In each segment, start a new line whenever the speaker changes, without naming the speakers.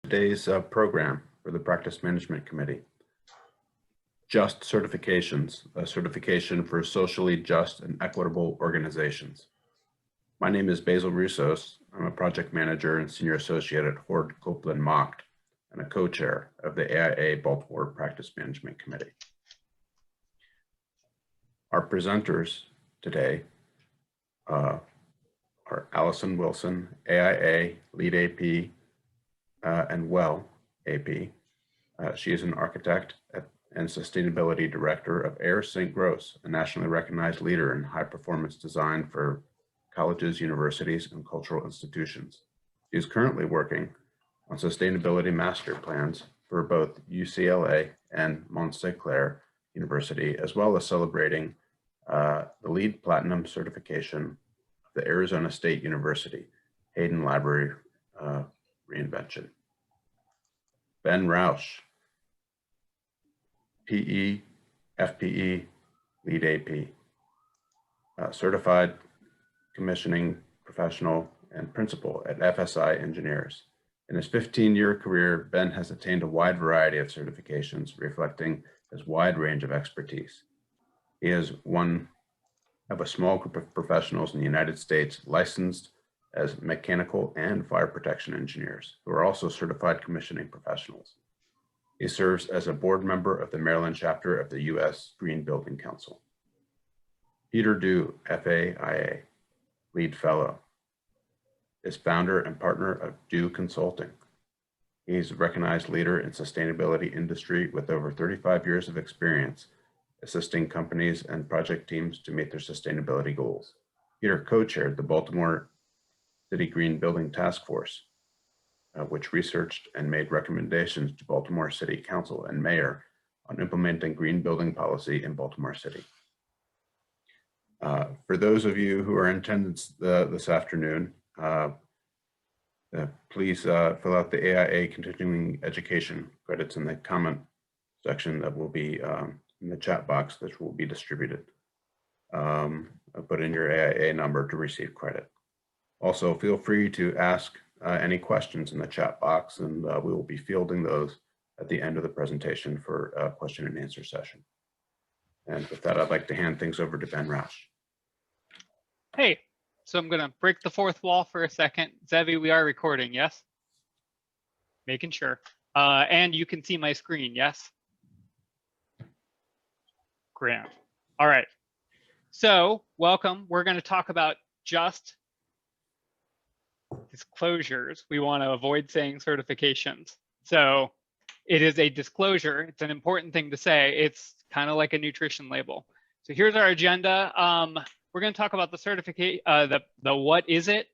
today's program for the Practice Management Committee. Just certifications, a certification for socially just and equitable organizations. My name is Basil Roussos. I'm a project manager and senior associate at Hord Copeland Macht and a co-chair of the AIA Baltimore Practice Management Committee. Our presenters today are Allison Wilson, AIA Lead AP and WELL AP. She is an architect and sustainability director of Air St. Gross, a nationally recognized leader in high performance design for colleges, universities, and cultural institutions. She is currently working on sustainability master plans for both UCLA and Mont St. Clair University, as well as celebrating the LEED Platinum certification of the Arizona State University Hayden Library reinvention. Ben Rausch, PE, FPE, Lead AP, certified commissioning professional and principal at FSI Engineers. In his 15-year career, Ben has attained a wide variety of certifications reflecting his wide range of expertise. He is one of a small group of professionals in the United States licensed as mechanical and fire protection engineers who are also certified commissioning professionals. He serves as a board member of the Maryland chapter of the U.S. Green Building Council. Peter Du, FAIA, Lead Fellow, is founder and partner of Du Consulting. He's a recognized leader in sustainability industry with over 35 years of experience assisting companies and project teams to meet their sustainability goals. Peter co-chaired the Baltimore City Green Building Task Force, which researched and made recommendations to Baltimore City Council and Mayor on implementing green building policy in Baltimore City. For those of you who are in attendance this afternoon, please fill out the AIA continuing education credits in the comment section that will be in the chat box that will be distributed. Put in your AIA number to receive credit. Also, feel free to ask any questions in the chat box, and we will be fielding those at the end of the presentation for a question and answer session. And with that, I'd like to hand things over to Ben Rausch.
Hey, so I'm going to break the fourth wall for a second. Zevi, we are recording, yes? Making sure. And you can see my screen, yes? Grand. All right. So welcome. We're going to talk about just disclosures. We want to avoid saying certifications. So it is a disclosure. It's an important thing to say. It's kind of like a nutrition label. So here's our agenda. We're going to talk about the certificate, the what is it,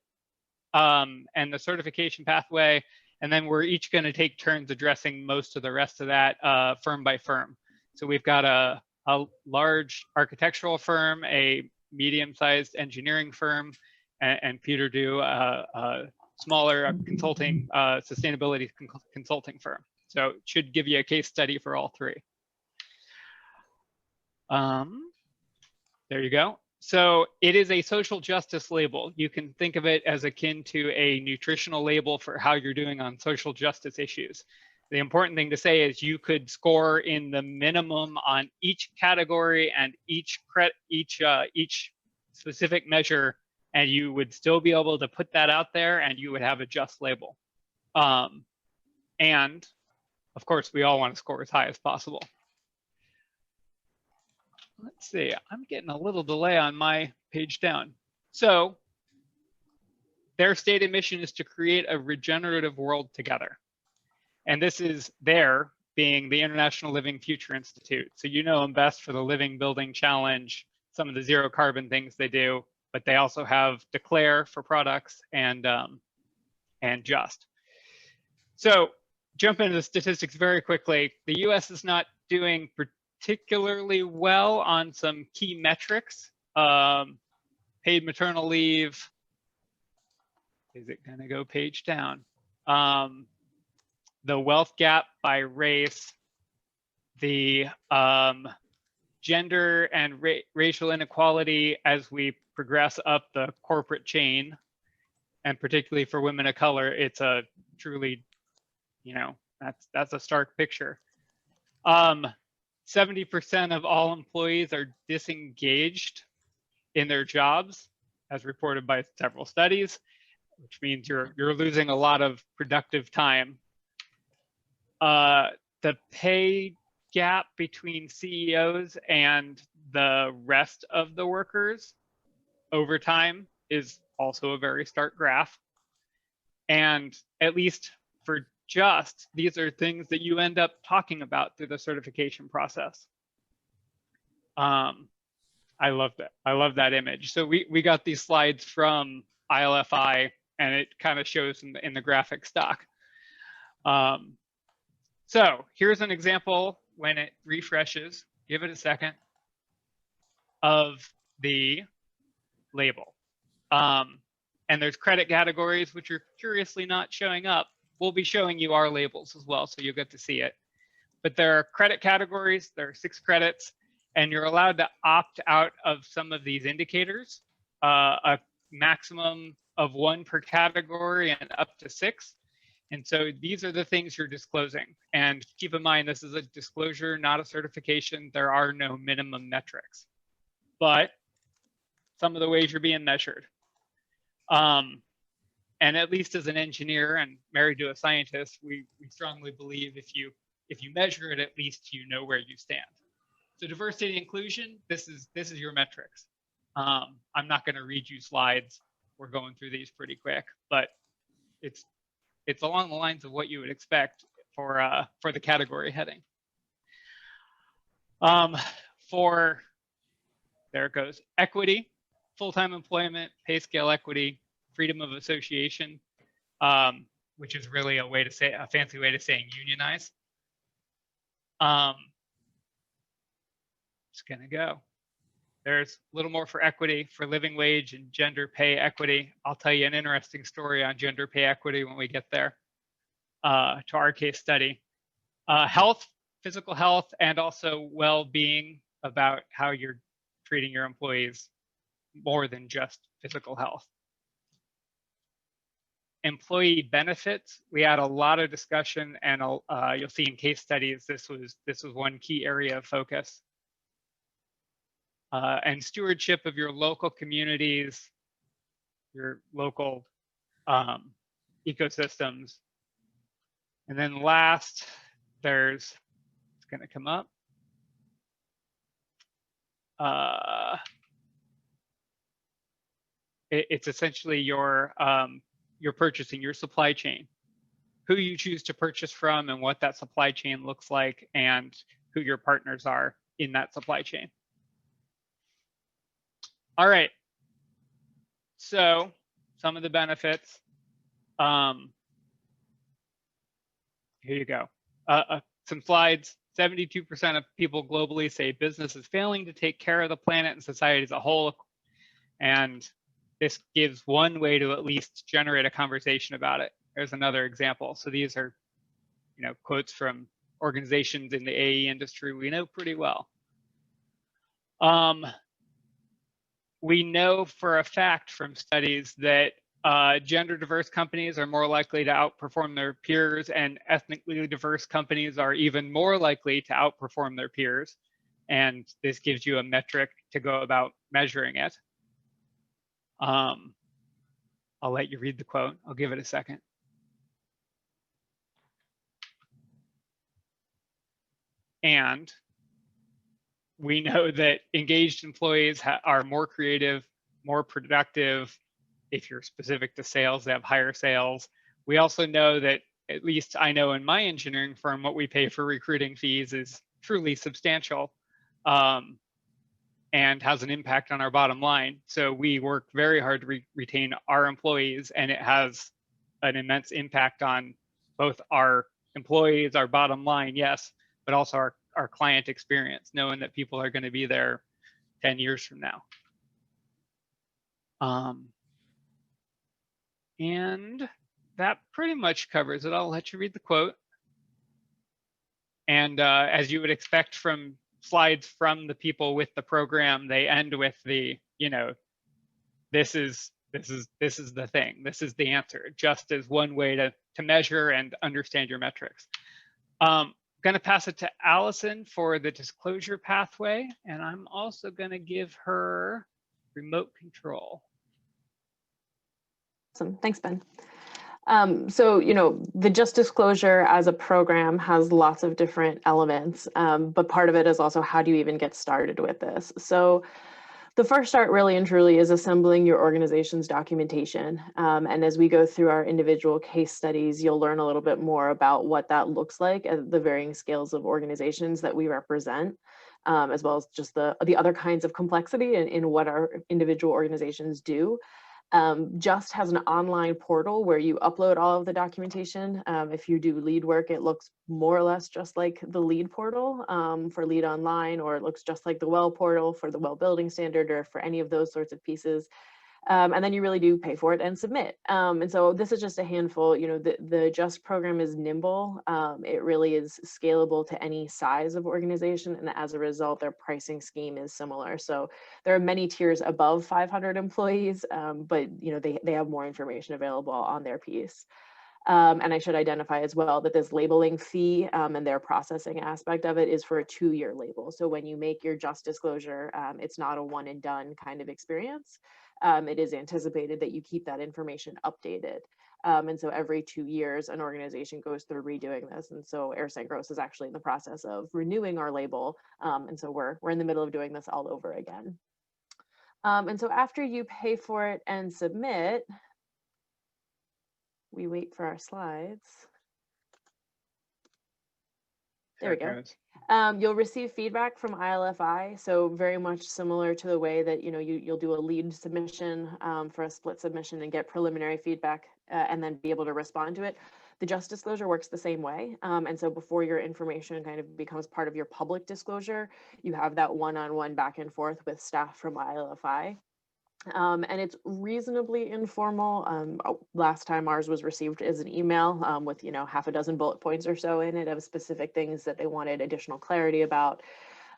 and the certification pathway. And then we're each going to take turns addressing most of the rest of that firm by firm. So we've got a large architectural firm, a medium-sized engineering firm, and Peter Du, a smaller consulting, sustainability consulting firm. So it should give you a case study for all three. There you go. So it is a social justice label. You can think of it as akin to a nutritional label for how you're doing on social justice issues. The important thing to say is you could score in the minimum on each category and each specific measure, and you would still be able to put that out there and you would have a just label. And of course, we all want to score as high as possible. Let's see, I'm getting a little delay on my page down. So their stated mission is to create a regenerative world together. And this is their being the International Living Future Institute. So you know them best for the Living Building Challenge, some of the zero carbon things they do, but they also have Declare for products and Just. So jump into the statistics very quickly. The US is not doing particularly well on some key metrics. Paid maternal leave. Is it gonna go page down? The wealth gap by race, the gender and racial inequality as we progress up the corporate chain, and particularly for women of color, it's a truly, you know, that's a stark picture. 70% of all employees are disengaged in their jobs, as reported by several studies, which means you're losing a lot of productive time. The pay gap between CEOs and the rest of the workers over time is also a very stark graph. And at least for JUST, these are things that you end up talking about through the certification process. I love that. I love that image. So we got these slides from ILFI, and it kind of shows in the graphic stock. So here's an example when it refreshes. Give it a second, of the label. And there's credit categories, which are curiously not showing up. We'll be showing you our labels as well, so you'll get to see it. But there are credit categories, there are 6 credits, and you're allowed to opt out of some of these indicators, a maximum of 1 per category and up to 6. And so these are the things you're disclosing. And keep in mind, this is a disclosure, not a certification. There are no minimum metrics, but some of the ways you're being measured. And at least as an engineer and married to a scientist, we strongly believe if you measure it, at least you know where you stand. So diversity and inclusion, this is your metrics. I'm not going to read you slides. We're going through these pretty quick, but it's along the lines of what you would expect for the category heading. There it goes, equity, full-time employment, pay scale equity, freedom of association, which is really a fancy way to saying unionize. Just gonna go. There's a little more for equity, for living wage and gender pay equity. I'll tell you an interesting story on gender pay equity when we get there to our case study. Health, physical health, and also well-being, about how you're treating your employees, more than just physical health. Employee benefits, we had a lot of discussion, and you'll see in case studies, this was one key area of focus. And stewardship of your local communities, your local ecosystems. And then last, it's going to come up. It's essentially your purchasing, your supply chain, who you choose to purchase from and what that supply chain looks like, and who your partners are in that supply chain. All right, so some of the benefits. Here you go. Some slides. 72% of people globally say business is failing to take care of the planet and society as a whole. And this gives one way to at least generate a conversation about it. There's another example. So these are, quotes from organizations in the AE industry we know pretty well. We know for a fact from studies that gender diverse companies are more likely to outperform their peers, and ethnically diverse companies are even more likely to outperform their peers. And this gives you a metric to go about measuring it. I'll let you read the quote. I'll give it a second. And we know that engaged employees are more creative, more productive. If you're specific to sales, they have higher sales. We also know that, at least I know in my engineering firm, what we pay for recruiting fees is truly substantial, and has an impact on our bottom line. So we work very hard to retain our employees, and it has an immense impact on both our employees, our bottom line, yes, but also our client experience, knowing that people are going to be there 10 years from now. And that pretty much covers it. I'll let you read the quote. And as you would expect from slides from the people with the program, they end with the, this is this is the thing. This is the answer. Just as one way to measure and understand your metrics. Going to pass it to Allison for the disclosure pathway, and I'm also going to give her remote control.
Awesome. Thanks, Ben. So, the Just Disclosure as a program has lots of different elements, but part of it is also how do you even get started with this? So the first start really and truly is assembling your organization's documentation. And as we go through our individual case studies, you'll learn a little bit more about what that looks like at the varying scales of organizations that we represent, as well as just the other kinds of complexity in what our individual organizations do. Just has an online portal where you upload all of the documentation. If you do lead work, it looks more or less just like the lead portal for Lead Online, or it looks just like the WELL portal for the WELL Building Standard, or for any of those sorts of pieces. And then you really do pay for it and submit. And so this is just a handful. The Just program is nimble. It really is scalable to any size of organization. And as a result, their pricing scheme is similar. So there are many tiers above 500 employees, but they have more information available on their piece. And I should identify as well that this labeling fee and their processing aspect of it is for a 2-year label. So when you make your Just Disclosure, it's not a one and done kind of experience. It is anticipated that you keep that information updated. And so every 2 years, an organization goes through redoing this. And so Air St. Gross is actually in the process of renewing our label. And so we're in the middle of doing this all over again. And so after you pay for it and submit, we wait for our slides. There we go. You'll receive feedback from ILFI, so very much similar to the way that you'll do a lead submission for a split submission and get preliminary feedback and then be able to respond to it. The Just Disclosure works the same way, and so before your information kind of becomes part of your public disclosure, you have that one-on-one back and forth with staff from ILFI. And it's reasonably informal. Last time ours was received as an email with, half a dozen bullet points or so in it of specific things that they wanted additional clarity about.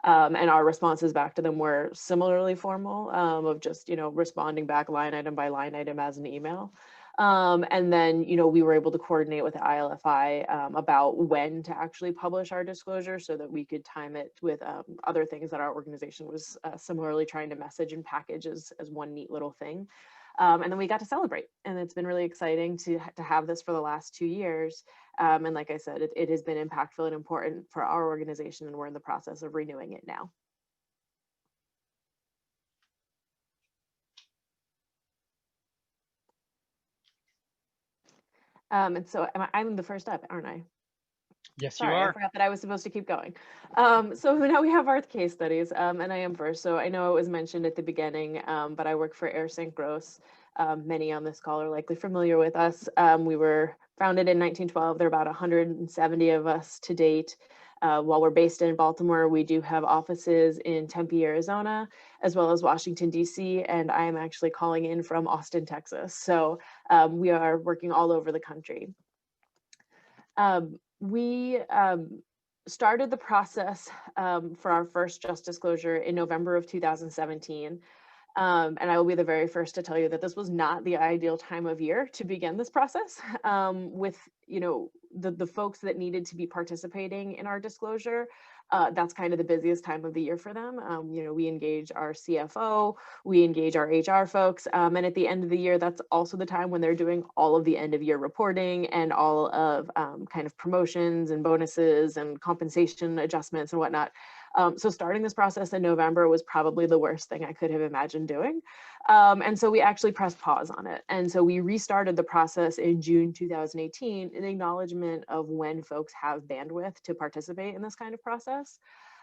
And our responses back to them were similarly formal of just, responding back line item by line item as an email. And then, we were able to coordinate with the ILFI about when to actually publish our disclosure so that we could time it with other things that our organization was similarly trying to message and package as one neat little thing. And then we got to celebrate, and it's been really exciting to have this for the last 2 years. And like I said, it has been impactful and important for our organization, and we're in the process of renewing it now. And so I'm the first up, aren't I?
Yes,
Sorry,
you are.
I forgot that I was supposed to keep going. So now we have our case studies, and I am first. So I know it was mentioned at the beginning, but I work for Air St. Gross. Many on this call are likely familiar with us. We were founded in 1912. There are about 170 of us to date. While we're based in Baltimore, we do have offices in Tempe, Arizona, as well as Washington, D.C., and I am actually calling in from Austin, Texas. So we are working all over the country. We started the process for our first Just Disclosure in November of 2017. And I will be the very first to tell you that this was not the ideal time of year to begin this process with, the folks that needed to be participating in our disclosure. That's kind of the busiest time of the year for them. We engage our CFO, we engage our HR folks, and at the end of the year, that's also the time when they're doing all of the end of year reporting and all of kind of promotions and bonuses and compensation adjustments and whatnot. So starting this process in November was probably the worst thing I could have imagined doing. And so we actually pressed pause on it. And so we restarted the process in June 2018 in acknowledgement of when folks have bandwidth to participate in this kind of process.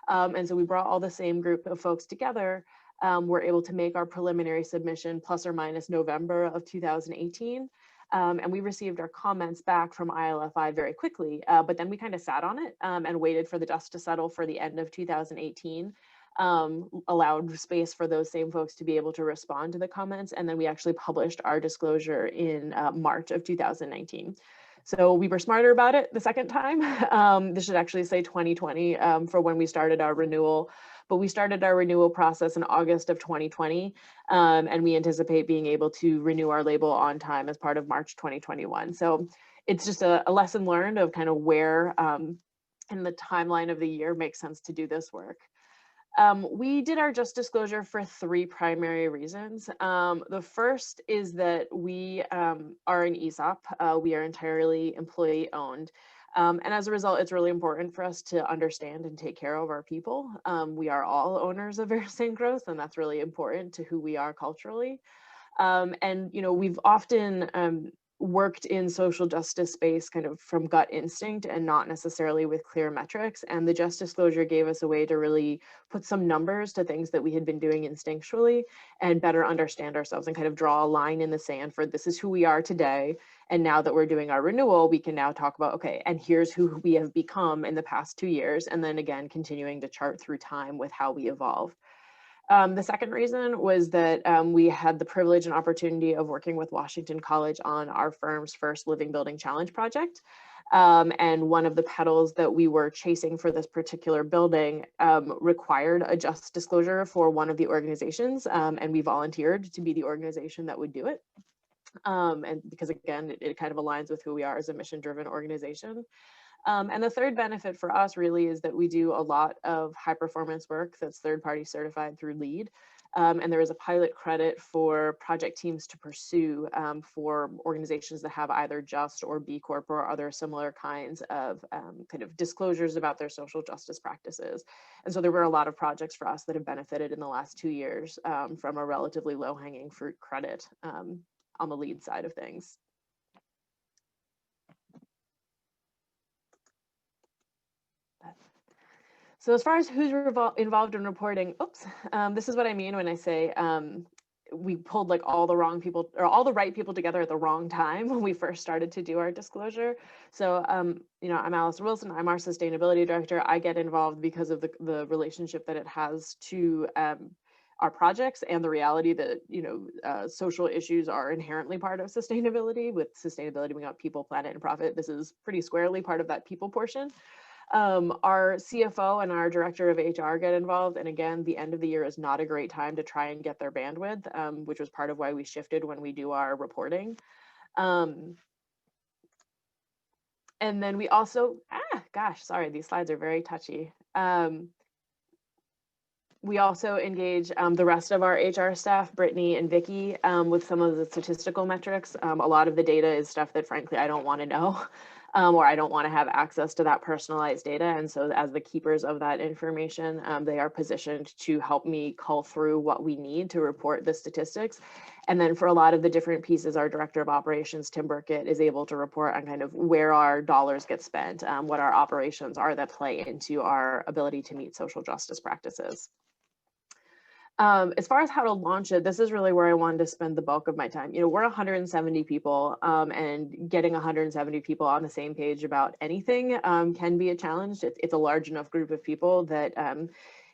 And so we brought all the same group of folks together. We're able to make our preliminary submission plus or minus November of 2018. And we received our comments back from ILFI very quickly, but then we kind of sat on it and waited for the dust to settle for the end of 2018, allowed space for those same folks to be able to respond to the comments. And then we actually published our disclosure in March of 2019. So we were smarter about it the second time. This should actually say 2020 for when we started our renewal. but we started our renewal process in August of 2020, and we anticipate being able to renew our label on time as part of March 2021. So it's just a lesson learned of kind of where in the timeline of the year makes sense to do this work. We did our just disclosure for 3 primary reasons. The first is that we are an ESOP. We are entirely employee owned. And as a result, it's really important for us to understand and take care of our people. We are all owners of VeriSign Growth, and that's really important to who we are culturally. And, you know, we've often worked in social justice space kind of from gut instinct and not necessarily with clear metrics. And the just disclosure gave us a way to really put some numbers to things that we had been doing instinctually and better understand ourselves and kind of draw a line in the sand for this is who we are today. And now that we're doing our renewal, we can now talk about, okay, and here's who we have become in the past 2 years. And then again, continuing to chart through time with how we evolve. The second reason was that we had the privilege and opportunity of working with Washington College on our firm's first Living Building Challenge project. And one of the petals that we were chasing for this particular building required a just disclosure for one of the organizations, and we volunteered to be the organization that would do it. And because again, it kind of aligns with who we are as a mission-driven organization. And the third benefit for us really is that we do a lot of high performance work that's third-party certified through LEED. And there is a pilot credit for project teams to pursue for organizations that have either just or B Corp or other similar kinds of kind of disclosures about their social justice practices. And so there were a lot of projects for us that have benefited in the last 2 years from a relatively low-hanging fruit credit on the LEED side of things. So as far as who's involved in reporting, this is what I mean when I say we pulled like all the wrong people or all the right people together at the wrong time when we first started to do our disclosure. So, you know, I'm Allison Wilson, I'm our sustainability director. I get involved because of the relationship that it has to our projects and the reality that, you know, social issues are inherently part of sustainability. With sustainability, we got people, planet, and profit. This is pretty squarely part of that people portion. Our CFO and our director of HR get involved. And again, the end of the year is not a great time to try and get their bandwidth, which was part of why we shifted when we do our reporting. And then we also, sorry, these slides are very touchy. We also engage the rest of our HR staff, Brittany and Vicky, with some of the statistical metrics. A lot of the data is stuff that frankly, I don't want to know. Or I don't want to have access to that personalized data. And so as the keepers of that information, they are positioned to help me cull through what we need to report the statistics. And then for a lot of the different pieces, our director of operations, Tim Burkett, is able to report on kind of where our dollars get spent, what our operations are that play into our ability to meet social justice practices. As far as how to launch it, this is really where I wanted to spend the bulk of my time. You know, we're 170 people, and getting 170 people on the same page about anything can be a challenge. It's a large enough group of people that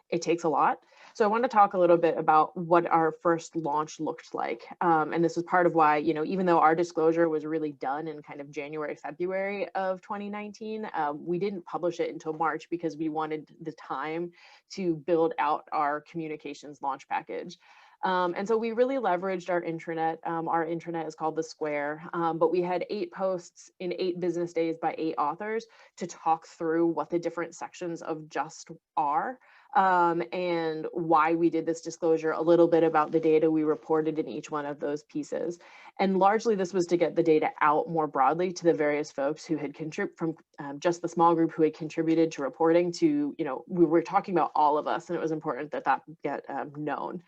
it takes a lot. So I want to talk a little bit about what our first launch looked like. And this is part of why, you know, even though our disclosure was really done in kind of January, February of 2019, we didn't publish it until March because we wanted the time to build out our communications launch package. And so we really leveraged our intranet. Our intranet is called The Square, but we had 8 posts in 8 business days by 8 authors to talk through what the different sections of JUST are. And why we did this disclosure, a little bit about the data we reported in each one of those pieces. And largely this was to get the data out more broadly to the various folks who had contributed from just the small group who had contributed to reporting to, you know, we were talking about all of us, and it was important that that get known.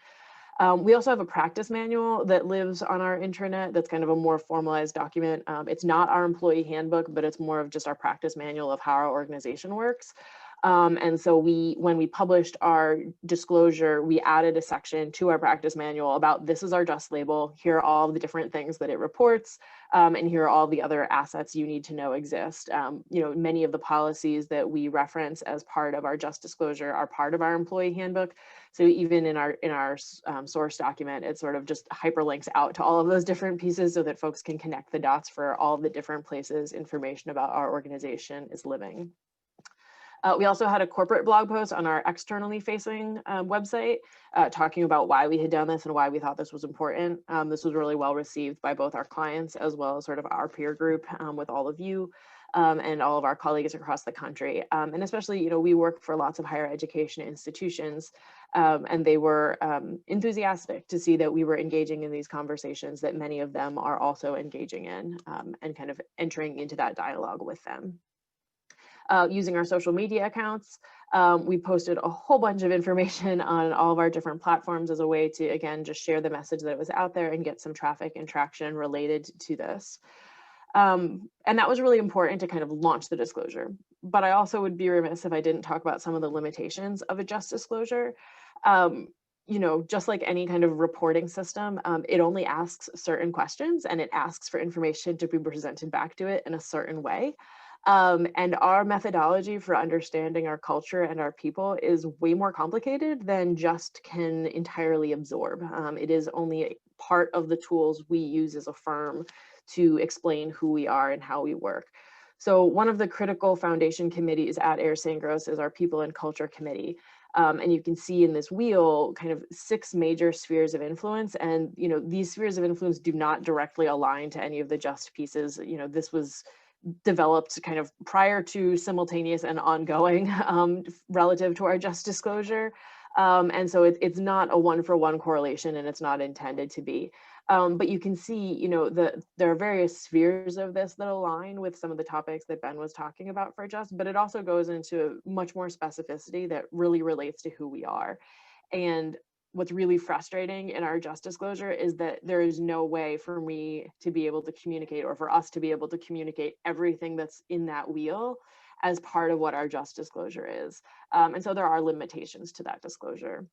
We also have a practice manual that lives on our intranet that's kind of a more formalized document. It's not our employee handbook, but it's more of just our practice manual of how our organization works. And so when we published our disclosure, we added a section to our practice manual about this is our JUST label, here are all the different things that it reports, and here are all the other assets you need to know exist. You know, many of the policies that we reference as part of our JUST disclosure are part of our employee handbook. So even in our source document, it sort of just hyperlinks out to all of those different pieces so that folks can connect the dots for all the different places information about our organization is living. We also had a corporate blog post on our externally facing website talking about why we had done this and why we thought this was important. This was really well received by both our clients as well as sort of our peer group with all of you and all of our colleagues across the country. And especially, we work for lots of higher education institutions, and they were enthusiastic to see that we were engaging in these conversations that many of them are also engaging in and kind of entering into that dialogue with them. Using our social media accounts, we posted a whole bunch of information on all of our different platforms as a way to, again, just share the message that was out there and get some traffic and traction related to this. And that was really important to kind of launch the disclosure. But I also would be remiss if I didn't talk about some of the limitations of a just disclosure. Just like any kind of reporting system, it only asks certain questions and it asks for information to be presented back to it in a certain way. And our methodology for understanding our culture and our people is way more complicated than just can entirely absorb. It is only part of the tools we use as a firm to explain who we are and how we work. So one of the critical foundation committees at Air Sangros is our People and Culture Committee. And you can see in this wheel kind of 6 major spheres of influence. And, these spheres of influence do not directly align to any of the just pieces. This was developed kind of prior to, simultaneous and ongoing relative to our just disclosure. And so it's not a one-for-one correlation and it's not intended to be. But you can see, there are various spheres of this that align with some of the topics that Ben was talking about for just, but it also goes into much more specificity that really relates to who we are. And what's really frustrating in our just disclosure is that there is no way for me to be able to communicate or for us to be able to communicate everything that's in that wheel as part of what our just disclosure is. And so there are limitations to that disclosure.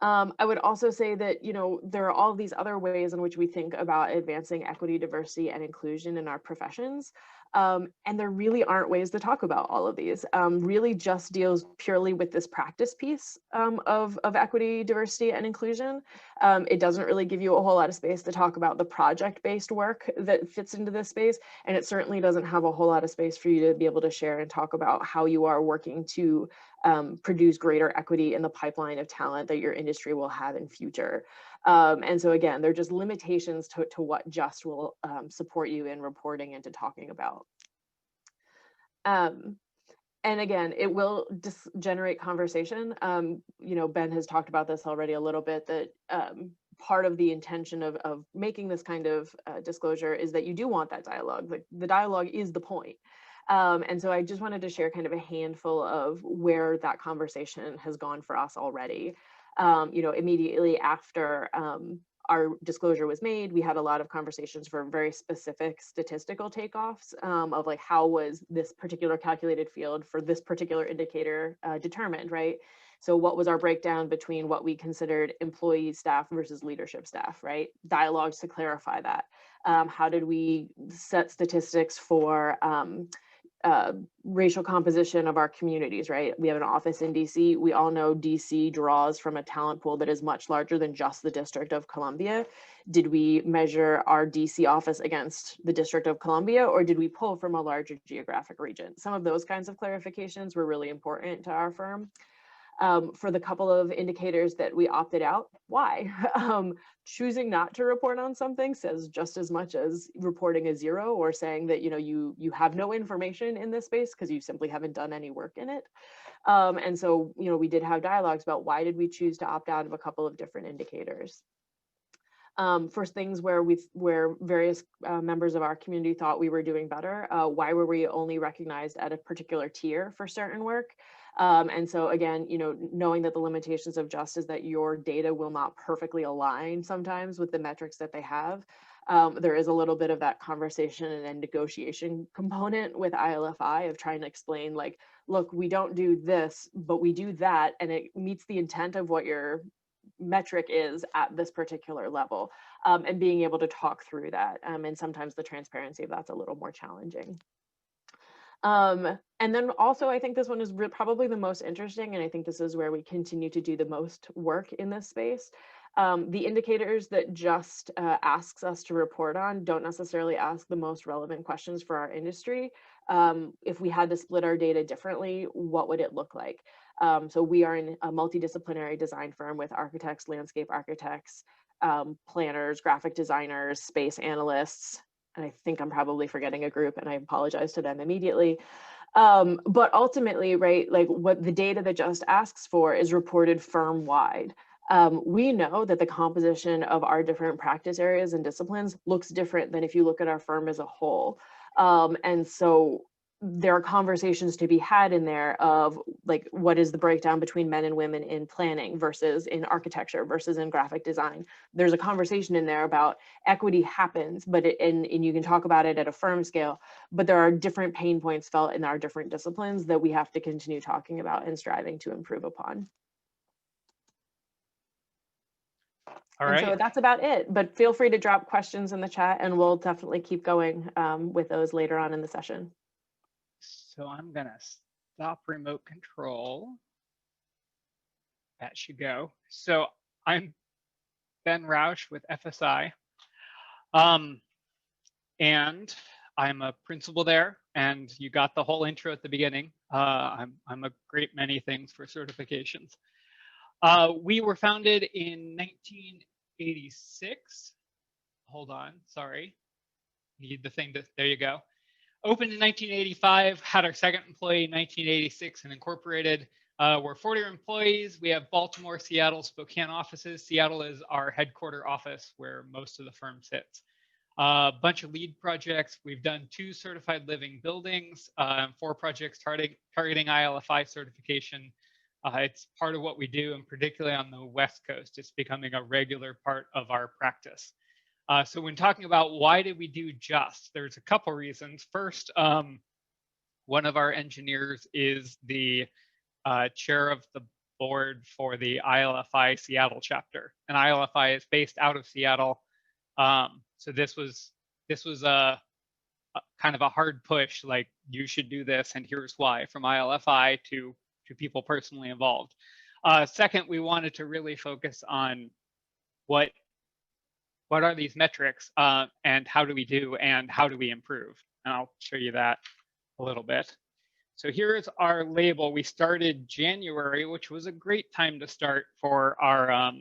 I would also say that, there are all these other ways in which we think about advancing equity, diversity, and inclusion in our professions. And there really aren't ways to talk about all of these. Really just deals purely with this practice piece of equity, diversity, and inclusion. It doesn't really give you a whole lot of space to talk about the project-based work that fits into this space. And it certainly doesn't have a whole lot of space for you to be able to share and talk about how you are working to produce greater equity in the pipeline of talent that your industry will have in future. And so again, there are just limitations to what just will support you in reporting and to talking about. And again, it will generate conversation. Ben has talked about this already a little bit, that part of the intention of making this kind of disclosure is that you do want that dialogue. Like, the dialogue is the point. And so I just wanted to share kind of a handful of where that conversation has gone for us already. Immediately after our disclosure was made, we had a lot of conversations for very specific statistical takeoffs of like, how was this particular calculated field for this particular indicator determined, right? So what was our breakdown between what we considered employee staff versus leadership staff, right? Dialogues to clarify that. How did we set statistics for racial composition of our communities, right? We have an office in DC. We all know DC draws from a talent pool that is much larger than just the District of Columbia. Did we measure our DC office against the District of Columbia, or did we pull from a larger geographic region? Some of those kinds of clarifications were really important to our firm. For the couple of indicators that we opted out, why? Choosing not to report on something says just as much as reporting a 0 or saying that you have no information in this space because you simply haven't done any work in it. And so we did have dialogues about why did we choose to opt out of a couple of different indicators. For things where various members of our community thought we were doing better, why were we only recognized at a particular tier for certain work? And so again, knowing that the limitations of just is that your data will not perfectly align sometimes with the metrics that they have. There is a little bit of that conversation and negotiation component with ILFI of trying to explain, like, look, we don't do this, but we do that, and it meets the intent of what your metric is at this particular level, and being able to talk through that. And sometimes the transparency of that's a little more challenging. And then also, I think this one is probably the most interesting, and I think this is where we continue to do the most work in this space. The indicators that just asks us to report on don't necessarily ask the most relevant questions for our industry. If we had to split our data differently, what would it look like? So we are in a multidisciplinary design firm with architects, landscape architects, planners, graphic designers, space analysts, and I think I'm probably forgetting a group, and I apologize to them immediately. But ultimately, right, like what the data that Just asks for is reported firm wide. We know that the composition of our different practice areas and disciplines looks different than if you look at our firm as a whole. And so there are conversations to be had in there of like, what is the breakdown between men and women in planning versus in architecture versus in graphic design? There's a conversation in there about equity happens, but and you can talk about it at a firm scale, but there are different pain points felt in our different disciplines that we have to continue talking about and striving to improve upon.
All
And
right.
so that's about it, but feel free to drop questions in the chat and we'll definitely keep going with those later on in the session.
So I'm gonna stop remote control. That should go. So I'm Ben Roush with FSI. And I'm a principal there, and you got the whole intro at the beginning. I'm a great many things for certifications. We were founded in 1986. Hold on, sorry. Need the thing to, there you go. Opened in 1985, had our second employee in 1986 and incorporated. We're 40 employees. We have Baltimore, Seattle, Spokane offices. Seattle is our headquarter office where most of the firm sits. A bunch of lead projects. We've done 2 certified living buildings, 4 projects targeting ILFI certification. It's part of what we do, and particularly on the West Coast, it's becoming a regular part of our practice. So when talking about why did we do Just, there's a couple reasons. First, one of our engineers is the chair of the board for the ILFI Seattle chapter, and ILFI is based out of Seattle. So this was a kind of a hard push, like you should do this, and here's why, from ILFI to people personally involved. Second, we wanted to really focus on what are these metrics and how do we do and how do we improve? And I'll show you that a little bit. So here's our label. We started January, which was a great time to start for our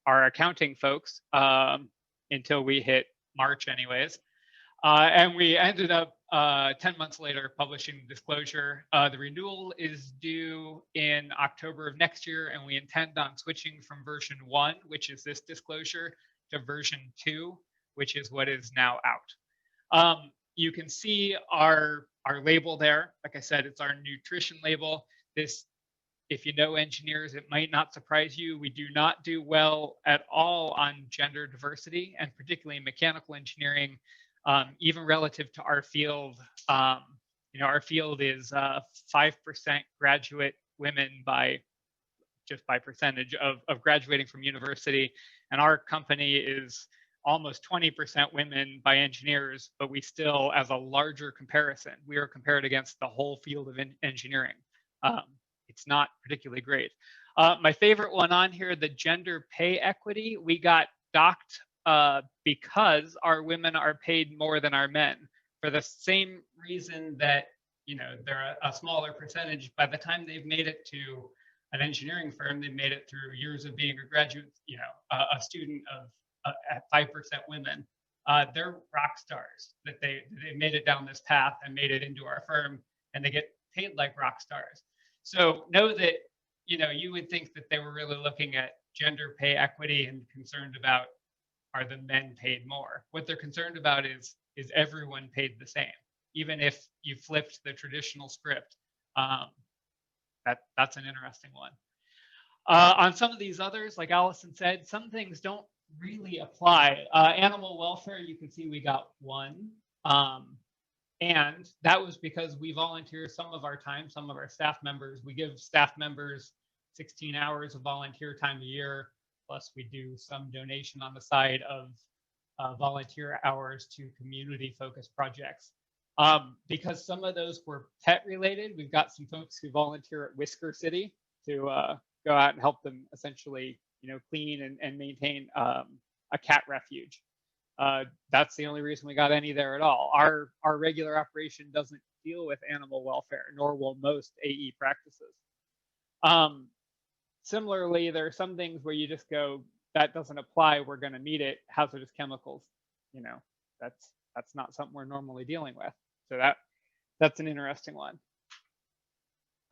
accounting folks until we hit March anyways. And we ended up 10 months later publishing the disclosure. The renewal is due in October of next year, and we intend on switching from version 1, which is this disclosure, to version 2, which is what is now out. You can see our label there. Like I said, it's our nutrition label. This, if you know engineers, it might not surprise you. We do not do well at all on gender diversity, and particularly in mechanical engineering, even relative to our field. Our field is 5% graduate women by percentage of graduating from university, and our company is almost 20% women by engineers, but we still, as a larger comparison, we are compared against the whole field of engineering. It's not particularly great. My favorite one on here, the gender pay equity, we got docked because our women are paid more than our men for the same reason that, they're a smaller percentage. By the time they've made it to an engineering firm, they've made it through years of being a graduate, a student of at 5% women. They're rock stars that they made it down this path and made it into our firm, and they get paid like rock stars. So know that, you would think that they were really looking at gender pay equity and concerned about, are the men paid more? What they're concerned about is everyone paid the same, even if you flipped the traditional script. That's an interesting one. On some of these others, like Allison said, some things don't really apply. Animal welfare, you can see we got 1. And that was because we volunteer some of our time, some of our staff members. We give staff members 16 hours of volunteer time a year, plus we do some donation on the side of volunteer hours to community-focused projects. Because some of those were pet related, we've got some folks who volunteer at Whisker City to go out and help them essentially, clean and maintain a cat refuge. That's the only reason we got any there at all. Our regular operation doesn't deal with animal welfare, nor will most AE practices. Similarly, there are some things where you just go, that doesn't apply, we're going to meet it. Hazardous chemicals, you know, that's not something we're normally dealing with. So that's an interesting one.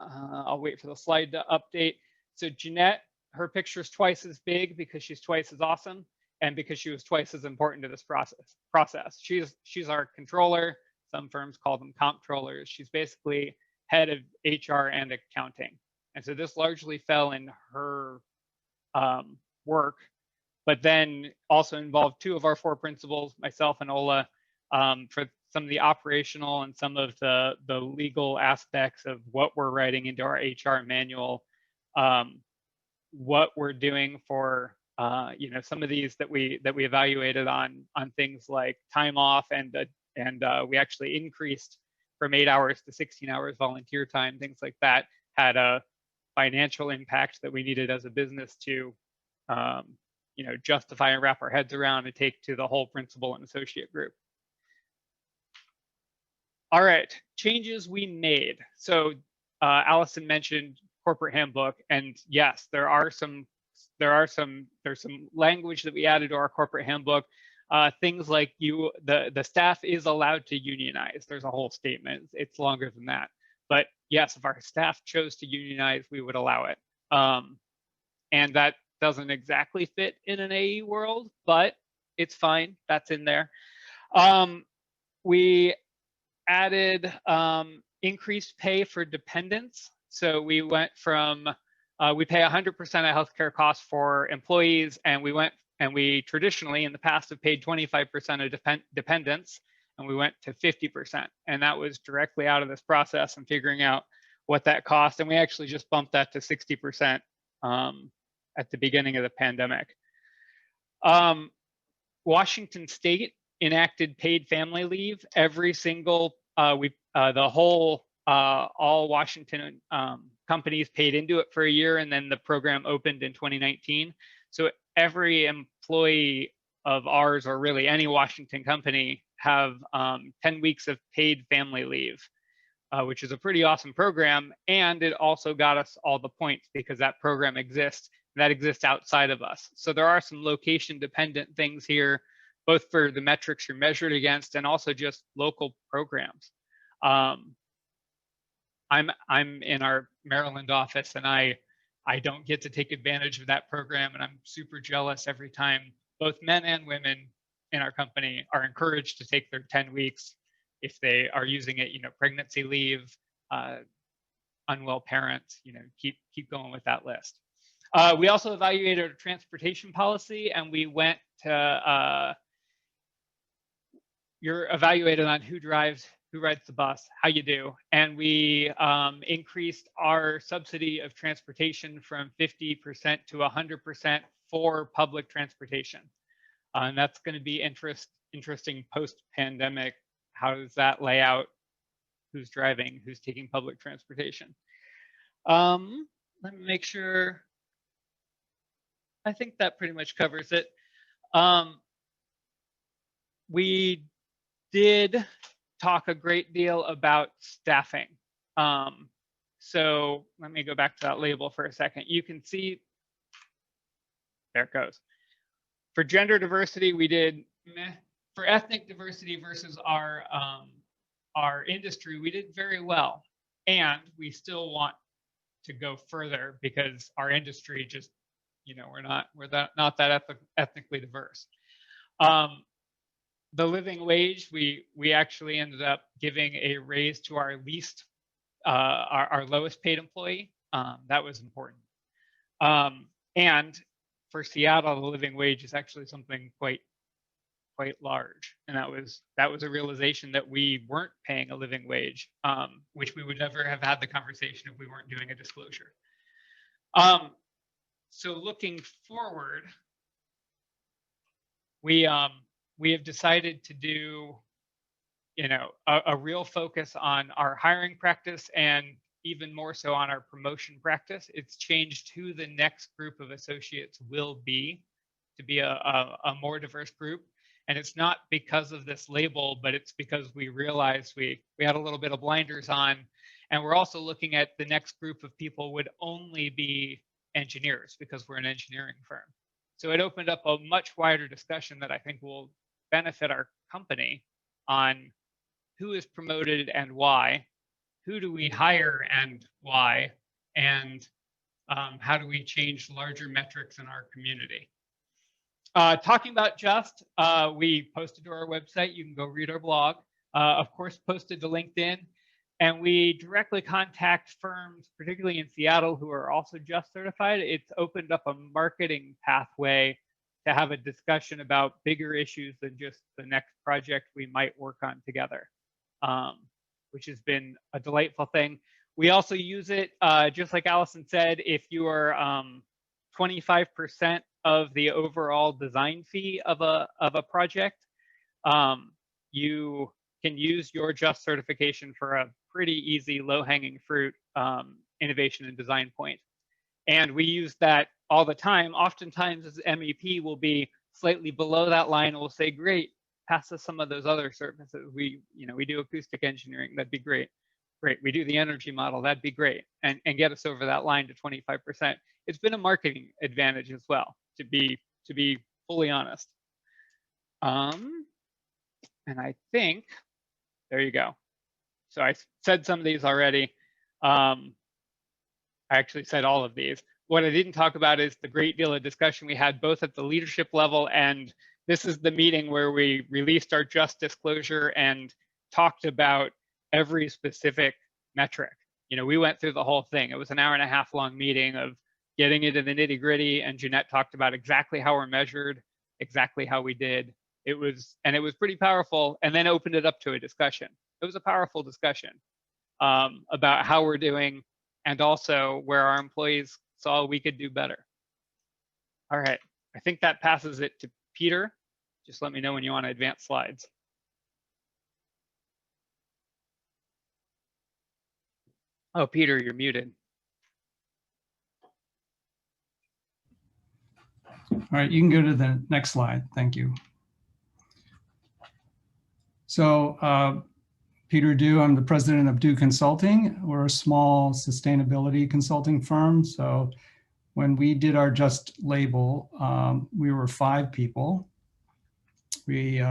I'll wait for the slide to update. So Jeanette, her picture is twice as big because she's twice as awesome and because she was twice as important to this process. She's our controller. Some firms call them comptrollers. She's basically head of HR and accounting. And so this largely fell in her work, but then also involved two of our four principals, myself and Ola, for some of the operational and some of the legal aspects of what we're writing into our HR manual, what we're doing for you know, some of these that we evaluated on things like time off, and we actually increased from 8 hours to 16 hours volunteer time. Things like that had a financial impact that we needed as a business to you know, justify and wrap our heads around and take to the whole principal and associate group. All right, changes we made. So Allison mentioned corporate handbook, and yes, there's some language that we added to our corporate handbook. Things like the staff is allowed to unionize. There's a whole statement. It's longer than that. But yes, if our staff chose to unionize, we would allow it. And that doesn't exactly fit in an AE world, but it's fine. That's in there. We added increased pay for dependents. So we went from, we pay 100% of healthcare costs for employees, and we traditionally in the past have paid 25% of dependents, and we went to 50%. And that was directly out of this process and figuring out what that cost. And we actually just bumped that to 60% at the beginning of the pandemic. Washington State enacted paid family leave. Every single, the whole, all Washington companies paid into it for a year, and then the program opened in 2019. So every employee of ours, or really any Washington company, have 10 weeks of paid family leave, which is a pretty awesome program. And it also got us all the points because that program exists. That exists outside of us. So there are some location dependent things here, both for the metrics you're measured against and also just local programs. I'm in our Maryland office, and I don't get to take advantage of that program, and I'm super jealous every time both men and women in our company are encouraged to take their 10 weeks if they are using it, you know, pregnancy leave, unwell parents, you know, keep going with that list. We also evaluated our transportation policy, and we went to, you're evaluated on who rides the bus, how you do. And we increased our subsidy of transportation from 50% to 100% for public transportation. And that's going to be interesting post-pandemic. How does that lay out? Who's driving? Who's taking public transportation? Let me make sure. I think that pretty much covers it. We did talk a great deal about staffing. So let me go back to that label for a second. You can see, there it goes. For gender diversity, we did meh. For ethnic diversity versus our industry, we did very well. And we still want to go further because our industry just, you know, we're not that ethnically diverse. The living wage, we actually ended up giving a raise to our least, our lowest paid employee. That was important. And for Seattle, the living wage is actually something quite large, and that was a realization that we weren't paying a living wage, which we would never have had the conversation if we weren't doing a disclosure. So looking forward, we have decided to do, you know, a real focus on our hiring practice, and even more so on our promotion practice. It's changed who the next group of associates will be to be a more diverse group. And it's not because of this label, but it's because we realized we had a little bit of blinders on. And we're also looking at the next group of people would only be engineers because we're an engineering firm. So it opened up a much wider discussion that I think will benefit our company on who is promoted and why, who do we hire and why, and how do we change larger metrics in our community. Talking about Just, we posted to our website. You can go read our blog. Of course, posted to LinkedIn. And we directly contact firms, particularly in Seattle, who are also Just certified. It's opened up a marketing pathway to have a discussion about bigger issues than just the next project we might work on together, which has been a delightful thing. We also use it, just like Allison said, if you are 25% of the overall design fee of a project, you can use your Just certification for a pretty easy, low-hanging fruit innovation and design point. And we use that all the time. Oftentimes, as MEP will be slightly below that line, and we'll say, "Great, pass us some of those other services. We do acoustic engineering. That'd be great. Great. We do the energy model. That'd be great." And get us over that line to 25%. It's been a marketing advantage as well, to be fully honest. And I think there you go. So I said some of these already. I actually said all of these. What I didn't talk about is the great deal of discussion we had both at the leadership level, and this is the meeting where we released our Just disclosure and talked about every specific metric. We went through the whole thing. It was an 1.5 hour long meeting of getting into the nitty gritty, and Jeanette talked about exactly how we're measured, exactly how we did. It was pretty powerful, and then opened it up to a discussion. It was a powerful discussion about how we're doing, and also where our employees saw we could do better. All right, I think that passes it to Peter. Just let me know when you want to advance slides. Oh, Peter, you're muted.
All right, you can go to the next slide. Thank you. So Peter Du, I'm the president of Du Consulting. We're a small sustainability consulting firm. So when we did our Just label, we were 5 people. We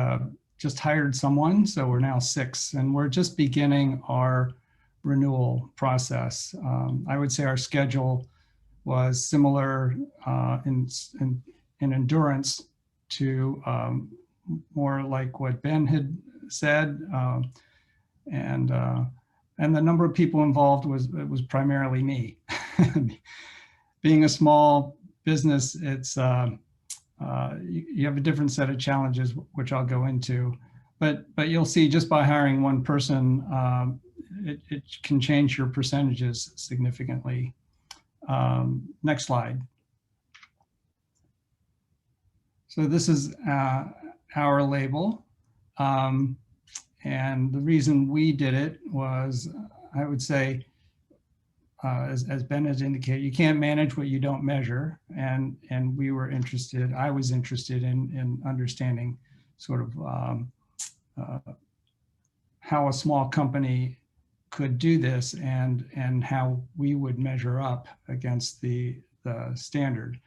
just hired someone, so we're now 6, and we're just beginning our renewal process. I would say our schedule was similar in endurance to more like what Ben had said, and the number of people involved was primarily me. Being a small business, it's you have a different set of challenges, which I'll go into, but you'll see just by hiring one person, it can change your percentages significantly. Next slide. So this is our label. And the reason we did it was, I would say, as Ben has indicated, you can't manage what you don't measure. And we were interested, I was interested in understanding sort of how a small company could do this and how we would measure up against the standard.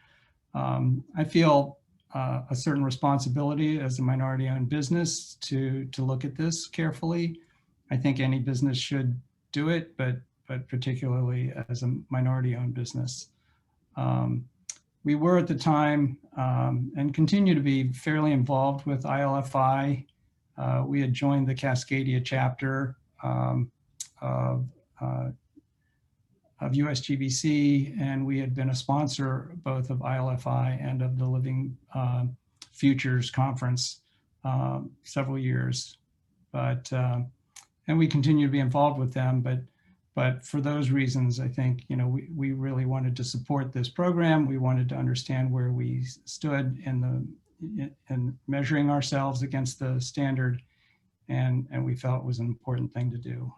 I feel a certain responsibility as a minority-owned business to look at this carefully. I think any business should do it, but particularly as a minority-owned business. We were at the time and continue to be fairly involved with ILFI. We had joined the Cascadia chapter of USGBC, and we had been a sponsor both of ILFI and of the Living Futures Conference several years. And we continue to be involved with them, but for those reasons, I think we really wanted to support this program. We wanted to understand where we stood in measuring ourselves against the standard, and we felt it was an important thing to do.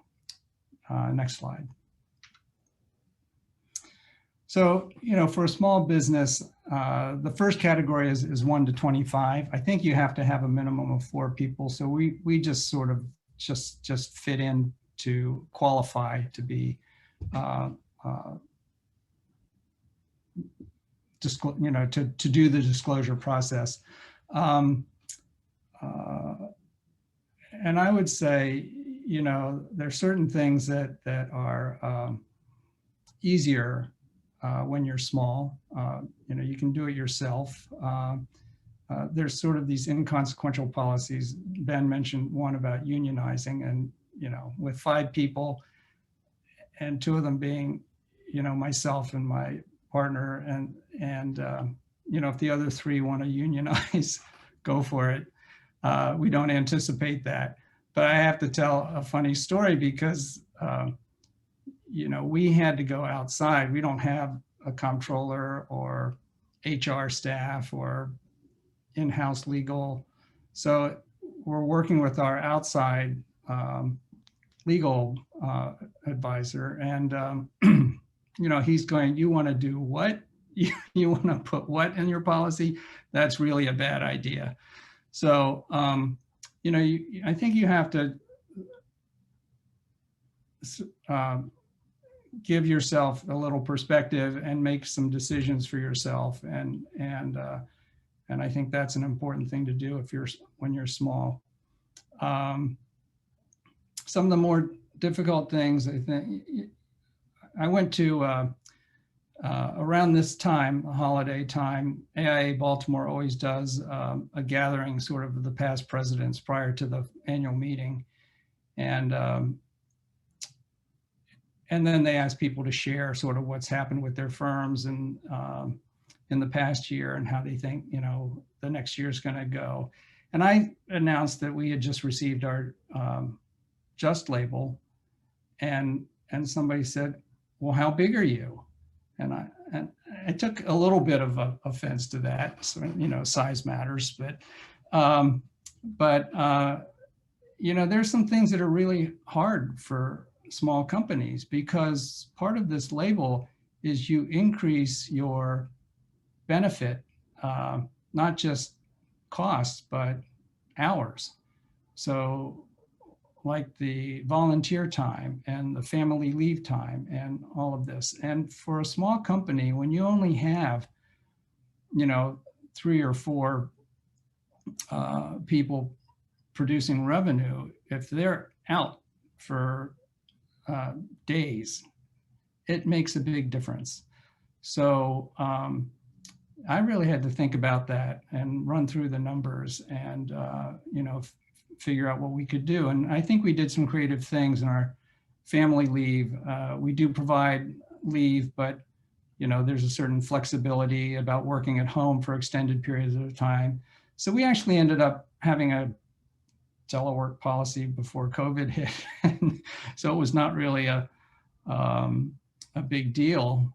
Next slide. So, for a small business, the first category is 1 to 25. I think you have to have a minimum of 4 people. So we just sort of just fit in to qualify to be, to do the disclosure process. And I would say, there's certain things that are easier when you're small. You can do it yourself. There's sort of these inconsequential policies. Ben mentioned one about unionizing, and with 5 people, and 2 of them being, myself and my partner, and if the other 3 want to unionize, go for it. We don't anticipate that. But I have to tell a funny story because, we had to go outside. We don't have a comptroller or HR staff or in-house legal. So we're working with our outside legal advisor. And, he's going, you want to do what? You want to put what in your policy? That's really a bad idea. So, I think you have to give yourself a little perspective and make some decisions for yourself. And I think that's an important thing to do when you're small. Some of the more difficult things, I think, I went to around this time, holiday time, AIA Baltimore always does a gathering sort of the past presidents prior to the annual meeting. And then they ask people to share sort of what's happened with their firms and in the past year and how they think, the next year is going to go. And I announced that we had just received our Just label, and somebody said, well, how big are you? And I took a little bit of offense to that. So, size matters, but there's some things that are really hard for small companies, because part of this label is you increase your benefit, not just costs, but hours. So like the volunteer time and the family leave time and all of this. And for a small company, when you only have, 3 or 4 people producing revenue, if they're out for days, it makes a big difference. So I really had to think about that and run through the numbers and, figure out what we could do. And I think we did some creative things in our family leave. We do provide leave, but there's a certain flexibility about working at home for extended periods of time. So we actually ended up having a telework policy before COVID hit. So it was not really a big deal.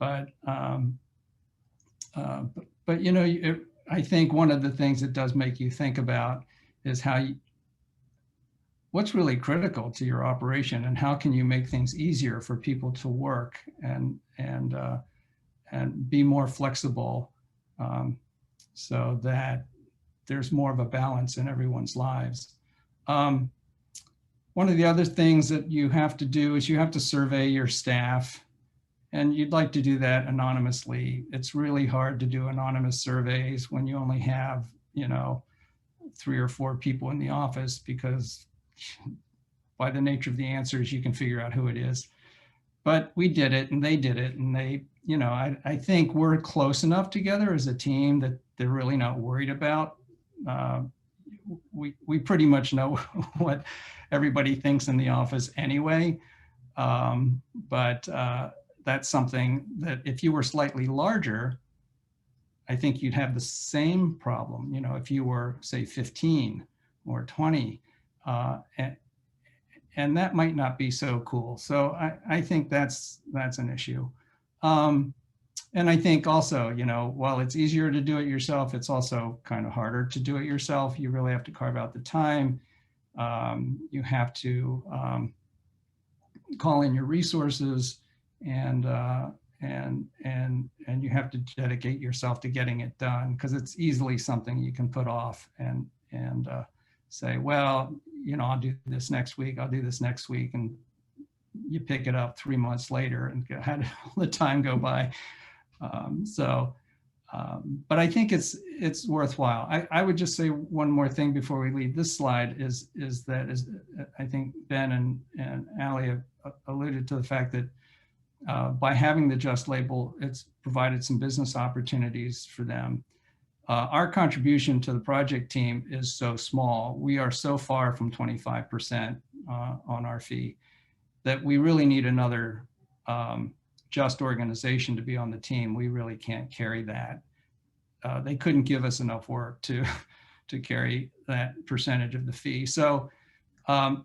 But I think one of the things it does make you think about is what's really critical to your operation, and how can you make things easier for people to work and be more flexible, so that there's more of a balance in everyone's lives. One of the other things that you have to do is you have to survey your staff, and you'd like to do that anonymously. It's really hard to do anonymous surveys when you only have, 3 or 4 people in the office, because by the nature of the answers, you can figure out who it is. But we did it, and they did it, and they, I think we're close enough together as a team that they're really not worried about. We pretty much know what everybody thinks in the office anyway. But that's something that if you were slightly larger, I think you'd have the same problem. If you were, say, 15 or 20, and that might not be so cool. So I think that's an issue. And I think also, while it's easier to do it yourself, it's also kind of harder to do it yourself. You really have to carve out the time. You have to call in your resources and and you have to dedicate yourself to getting it done, because it's easily something you can put off and say, well, you know, I'll do this next week, I'll do this next week, and you pick it up 3 months later and how did all the time go by? But I think it's worthwhile. I would just say one more thing before we leave this slide is that I think Ben and Ali have alluded to the fact that by having the JUST label, it's provided some business opportunities for them. Our contribution to the project team is so small. We are so far from 25% on our fee that we really need another JUST organization to be on the team. We really can't carry that. They couldn't give us enough work to carry that percentage of the fee. So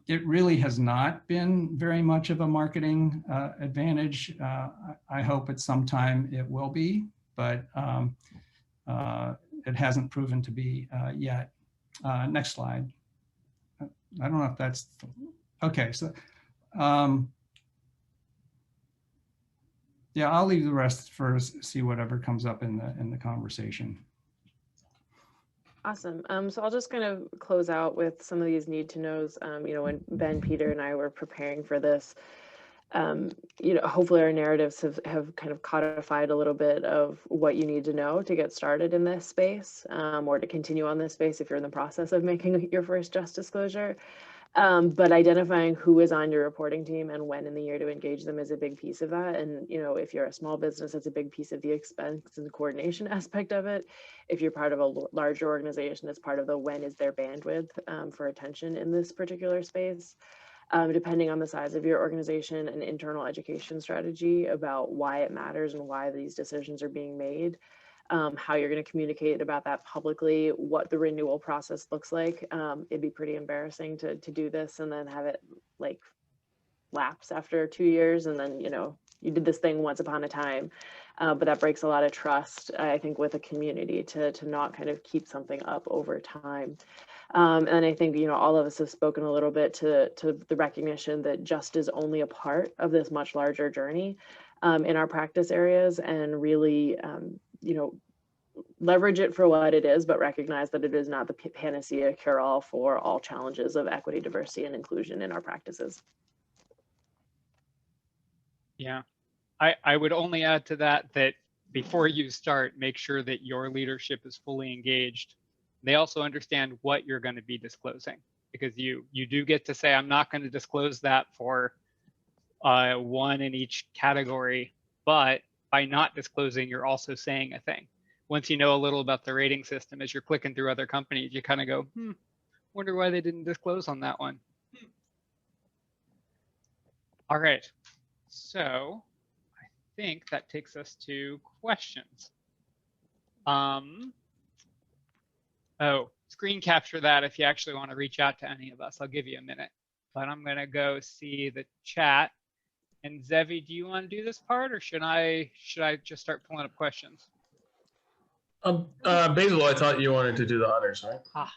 it really has not been very much of a marketing advantage. I hope at some time it will be, but it hasn't proven to be yet. Next slide. I don't know if that's, okay, so yeah, I'll leave the rest for see whatever comes up in the conversation.
Awesome. So I'll just kind of close out with some of these need to knows. You know, when Ben, Peter, and I were preparing for this, you know, hopefully our narratives have kind of codified a little bit of what you need to know to get started in this space, or to continue on this space if you're in the process of making your first JUST disclosure. But identifying who is on your reporting team and when in the year to engage them is a big piece of that. And, you know, if you're a small business, it's a big piece of the expense and coordination aspect of it. If you're part of a larger organization, it's part of the when is their bandwidth for attention in this particular space. Depending on the size of your organization and internal education strategy about why it matters and why these decisions are being made. How you're going to communicate about that publicly, what the renewal process looks like. It'd be pretty embarrassing to do this and then have it like lapse after 2 years, and then, you know, you did this thing once upon a time, but that breaks a lot of trust, I think, with a community to not kind of keep something up over time. And I think, you know, all of us have spoken a little bit to the recognition that JUST is only a part of this much larger journey in our practice areas, and really, you know, leverage it for what it is, but recognize that it is not the panacea cure-all for all challenges of equity, diversity, and inclusion in our practices.
Yeah, I would only add to that before you start, make sure that your leadership is fully engaged. They also understand what you're going to be disclosing, because you do get to say, I'm not going to disclose that for one in each category, but by not disclosing, you're also saying a thing. Once you know a little about the rating system, as you're clicking through other companies, you kind of go, wonder why they didn't disclose on that one. All right, so I think that takes us to questions. Oh, screen capture that if you actually want to reach out to any of us. I'll give you a minute, but I'm going to go see the chat. And Zevi, do you want to do this part, or should I just start pulling up questions?
Basil, I thought you wanted to do the honors, right?
Ah,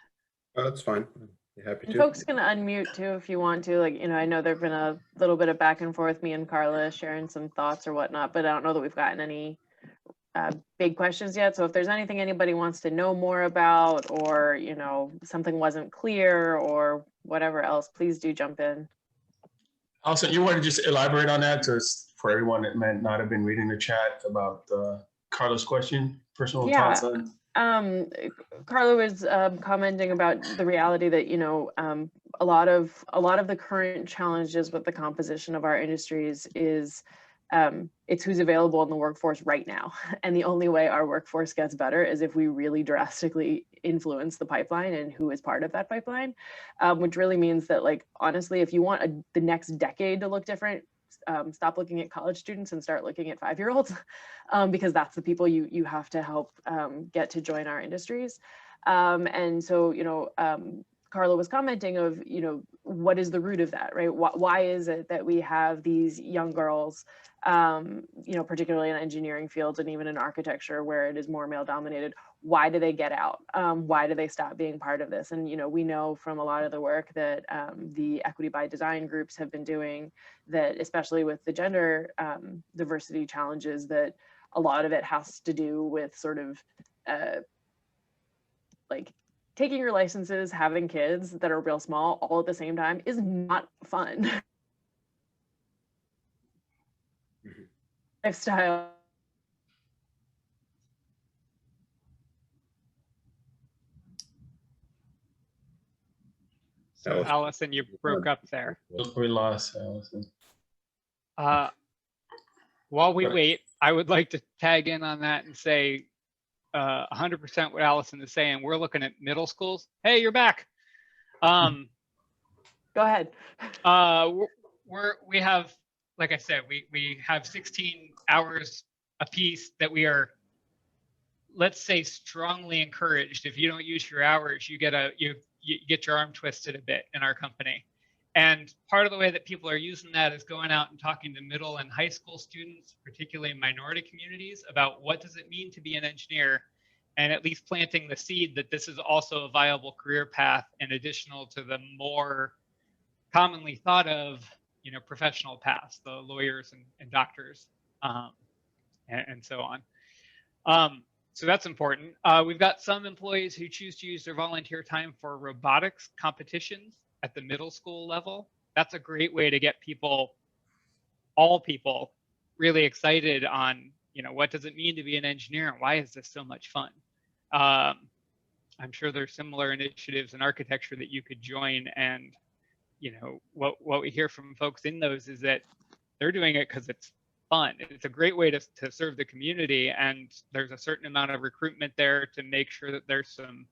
Oh, that's fine. Be happy
And
to.
folks can unmute too if you want to. Like, you know, I know there've been a little bit of back and forth, me and Carla sharing some thoughts or whatnot, but I don't know that we've gotten any big questions yet. So if there's anything anybody wants to know more about, or, you know, something wasn't clear or whatever else, please do jump in.
Also, you want to just elaborate on that just for everyone that might not have been reading the chat about Carla's question, personal thoughts on.
Carla was commenting about the reality that, you know, a lot of the current challenges with the composition of our industries is it's who's available in the workforce right now. And the only way our workforce gets better is if we really drastically influence the pipeline and who is part of that pipeline, which really means that, like, honestly, if you want the next decade to look different, stop looking at college students and start looking at 5-year-olds, because that's the people you have to help get to join our industries. And so, you know, Carla was commenting of, you know, what is the root of that, right? Why is it that we have these young girls, you know, particularly in engineering fields and even in architecture where it is more male dominated? why do they get out? Why do they stop being part of this? And, you know, we know from a lot of the work that the Equity by Design groups have been doing, that especially with the gender diversity challenges, that a lot of it has to do with sort of like taking your licenses, having kids that are real small all at the same time is not fun. Lifestyle.
So Allison, you broke up there.
We lost Allison.
While we wait, I would like to tag in on that and say 100% what Allison is saying. We're looking at middle schools. Hey, you're back.
Go ahead.
We have, like I said, we have 16 hours apiece that we are, let's say, strongly encouraged. If you don't use your hours, you get your arm twisted a bit in our company. And part of the way that people are using that is going out and talking to middle and high school students, particularly in minority communities, about what does it mean to be an engineer, and at least planting the seed that this is also a viable career path in additional to the more commonly thought of, you know, professional paths, the lawyers and doctors and so on. So that's important. We've got some employees who choose to use their volunteer time for robotics competitions at the middle school level. That's a great way to get people, all people, really excited on, you know, what does it mean to be an engineer and why is this so much fun? I'm sure there's similar initiatives in architecture that you could join, and, you know, what we hear from folks in those is that they're doing it because it's fun. It's a great way to serve the community, and there's a certain amount of recruitment there to make sure that there's some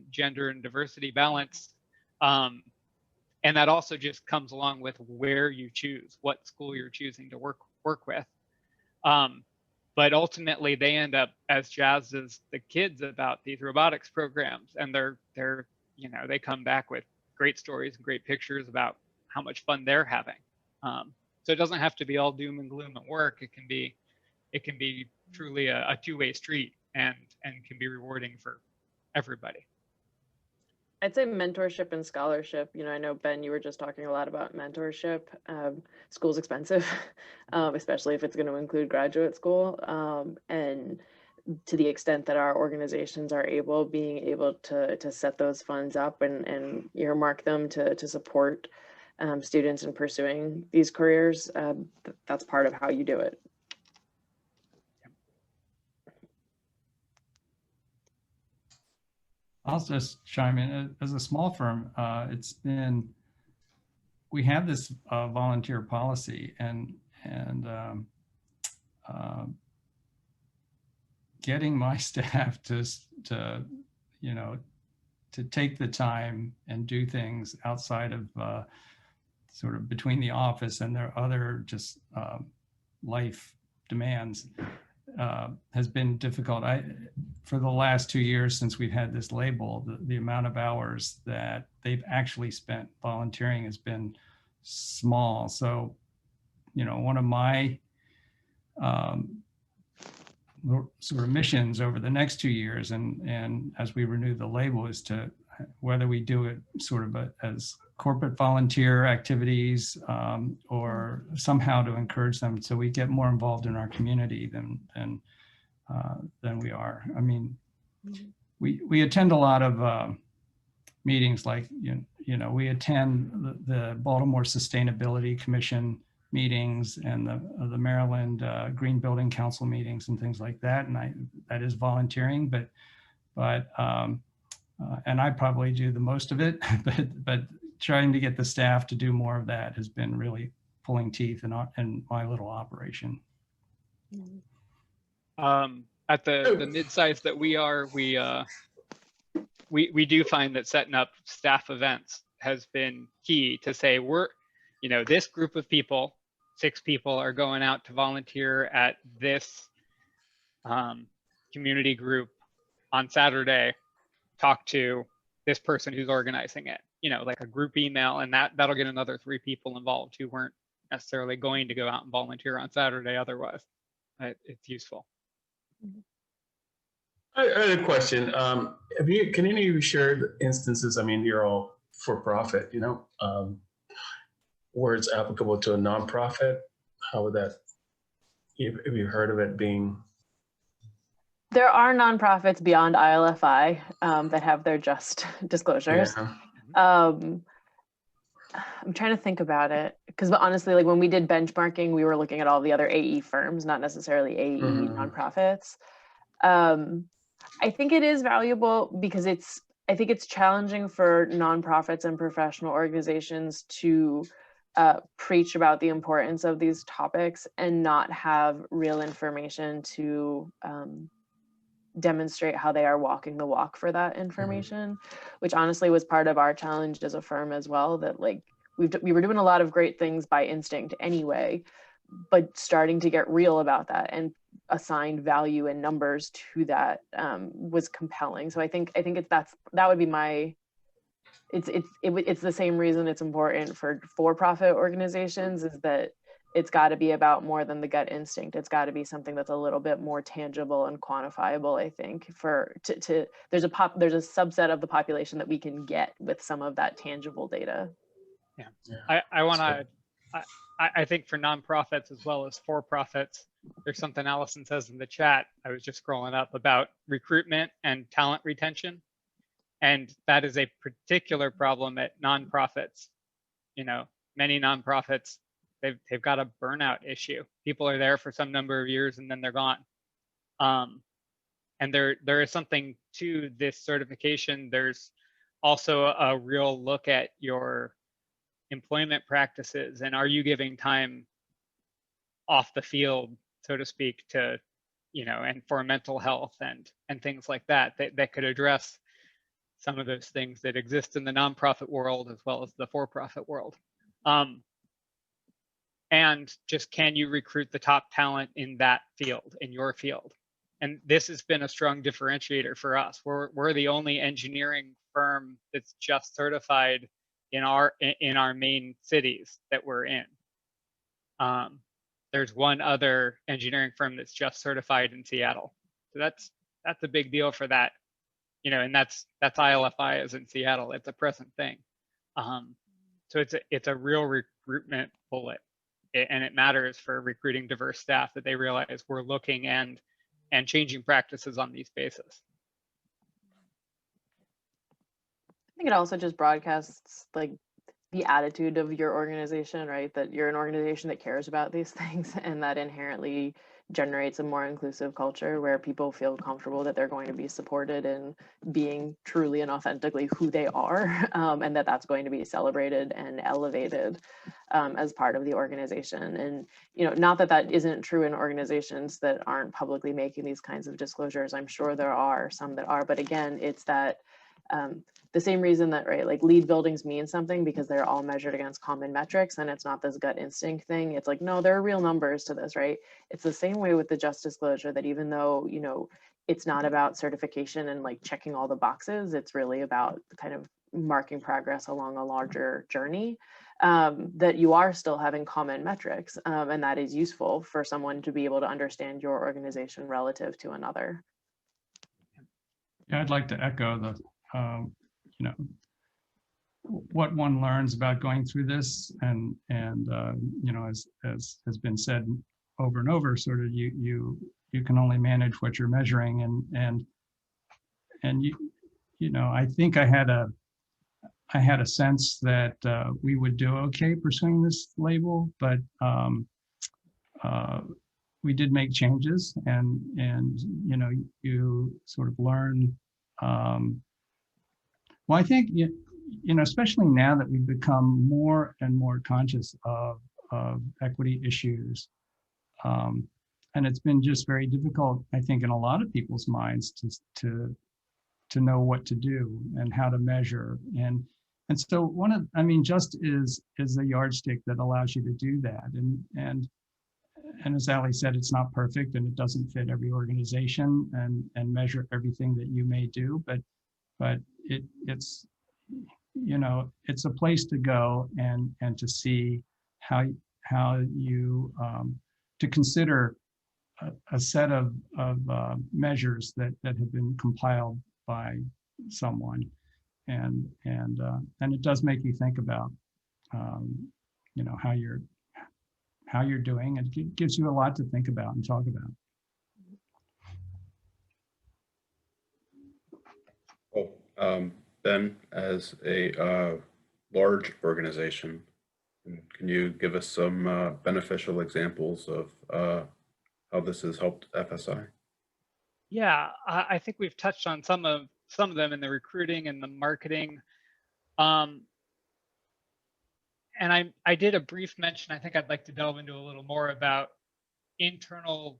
gender and diversity balance. And that also just comes along with where you choose, what school you're choosing to work with. But ultimately, they end up as jazzed as the kids about these robotics programs, and they're you know, they come back with great stories and great pictures about how much fun they're having. So it doesn't have to be all doom and gloom at work. It can be truly a two-way street, and can be rewarding for everybody.
I'd say mentorship and scholarship. You know, I know, Ben, you were just talking a lot about mentorship. School's expensive, especially if it's going to include graduate school. And to the extent that our organizations are being able to set those funds up and earmark them to support students in pursuing these careers, that's part of how you do it.
I'll just chime in. As a small firm, we have this volunteer policy, and getting my staff to you know, to take the time and do things outside of sort of between the office and their other just life demands has been difficult. For the last 2 years since we've had this label, the amount of hours that they've actually spent volunteering has been small. So, you know, one of my sort of missions over the next 2 years, and as we renew the label, is to, whether we do it sort of as corporate volunteer activities or somehow to encourage them so we get more involved in our community than we are. I mean, we attend a lot of meetings, like, you know, we attend the Baltimore Sustainability Commission meetings and the Maryland Green Building Council meetings and things like that, and that is volunteering, but and I probably do the most of it, but trying to get the staff to do more of that has been really pulling teeth in my little operation.
At the mid-size that we are, we do find that setting up staff events has been key to say, we're, you know, this group of people, 6 people, are going out to volunteer at this community group on Saturday. Talk to this person who's organizing it, you know, like a group email, and that'll get another 3 people involved who weren't necessarily going to go out and volunteer on Saturday otherwise. It's useful.
I had a question. Can any of you share the instances? I mean, you're all for profit, where it's applicable to a nonprofit. How would that? Have you heard of it being?
There are nonprofits beyond ILFI that have their just disclosures.
Yeah.
I'm trying to think about it because honestly, like when we did benchmarking, we were looking at all the other AE firms, not necessarily AE nonprofits. I think it is valuable because I think it's challenging for nonprofits and professional organizations to preach about the importance of these topics and not have real information to demonstrate how they are walking the walk for that information, which honestly was part of our challenge as a firm as well, that like we were doing a lot of great things by instinct anyway, but starting to get real about that and assign value and numbers to that was compelling. So I think that would be my, it's the same reason it's important for-profit organizations, is that it's got to be about more than the gut instinct. It's got to be something that's a little bit more tangible and quantifiable, I think, there's a subset of the population that we can get with some of that tangible data.
Yeah. I think for nonprofits as well as for-profits, there's something Allison says in the chat. I was just scrolling up about recruitment and talent retention. And that is a particular problem at nonprofits. Many nonprofits, they've got a burnout issue. People are there for some number of years and then they're gone. And there is something to this certification. There's also a real look at your employment practices, and are you giving time off the field, so to speak, to, and for mental health and things like that could address some of those things that exist in the nonprofit world as well as the for-profit world. And just, can you recruit the top talent in that field, in your field? And this has been a strong differentiator for us. We're the only engineering firm that's just certified in our main cities that we're in. There's one other engineering firm that's just certified in Seattle. So that's a big deal for that, and that's ILFI is in Seattle. It's a present thing. So it's a real recruitment bullet. And it matters for recruiting diverse staff that they realize we're looking and changing practices on these bases.
I think it also just broadcasts like the attitude of your organization, right? That you're an organization that cares about these things, and that inherently generates a more inclusive culture where people feel comfortable that they're going to be supported in being truly and authentically who they are, and that's going to be celebrated and elevated as part of the organization. And not that isn't true in organizations that aren't publicly making these kinds of disclosures. I'm sure there are some that are, but again, it's that the same reason that, right, like LEED buildings mean something because they're all measured against common metrics, and it's not this gut instinct thing. It's like, no, there are real numbers to this, right? It's the same way with the just disclosure, that even though, it's not about certification and like checking all the boxes, it's really about kind of marking progress along a larger journey, that you are still having common metrics, and that is useful for someone to be able to understand your organization relative to another.
Yeah, I'd like to echo the what one learns about going through this, and as has been said over and over, sort of you can only manage what you're measuring, and I think I had a sense that we would do okay pursuing this label, but we did make changes, and you sort of learn. Well, I think, especially now that we've become more and more conscious of equity issues, and it's been just very difficult, I think, in a lot of people's minds to know what to do and how to measure. And so just is a yardstick that allows you to do that. And as Ali said, it's not perfect and it doesn't fit every organization and measure everything that you may do, but it's a place to go and to see how you to consider a set of measures that have been compiled by someone, and it does make you think about you know, how you're doing, and it gives you a lot to think about and talk about.
Well, Ben, as a large organization, can you give us some beneficial examples of how this has helped FSI?
Yeah, I think we've touched on some of them in the recruiting and the marketing. And I did a brief mention. I think I'd like to delve into a little more about internal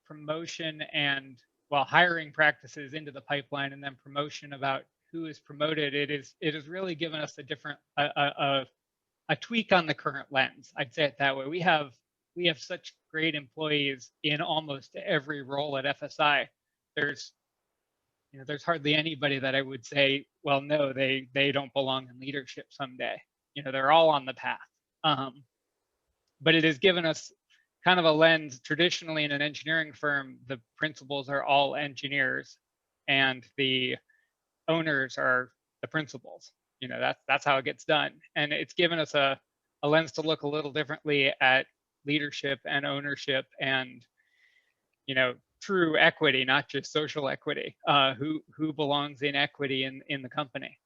promotion and, well, hiring practices into the pipeline, and then promotion about who is promoted. It has really given us a different a tweak on the current lens. I'd say it that way. We have such great employees in almost every role at FSI. There's hardly anybody that I would say, well, no, they don't belong in leadership someday. They're all on the path. But it has given us kind of a lens. Traditionally, in an engineering firm, the principals are all engineers and the owners are the principals. That's how it gets done. And it's given us a lens to look a little differently at leadership and ownership and, true equity, not just social equity, who belongs in equity in the company.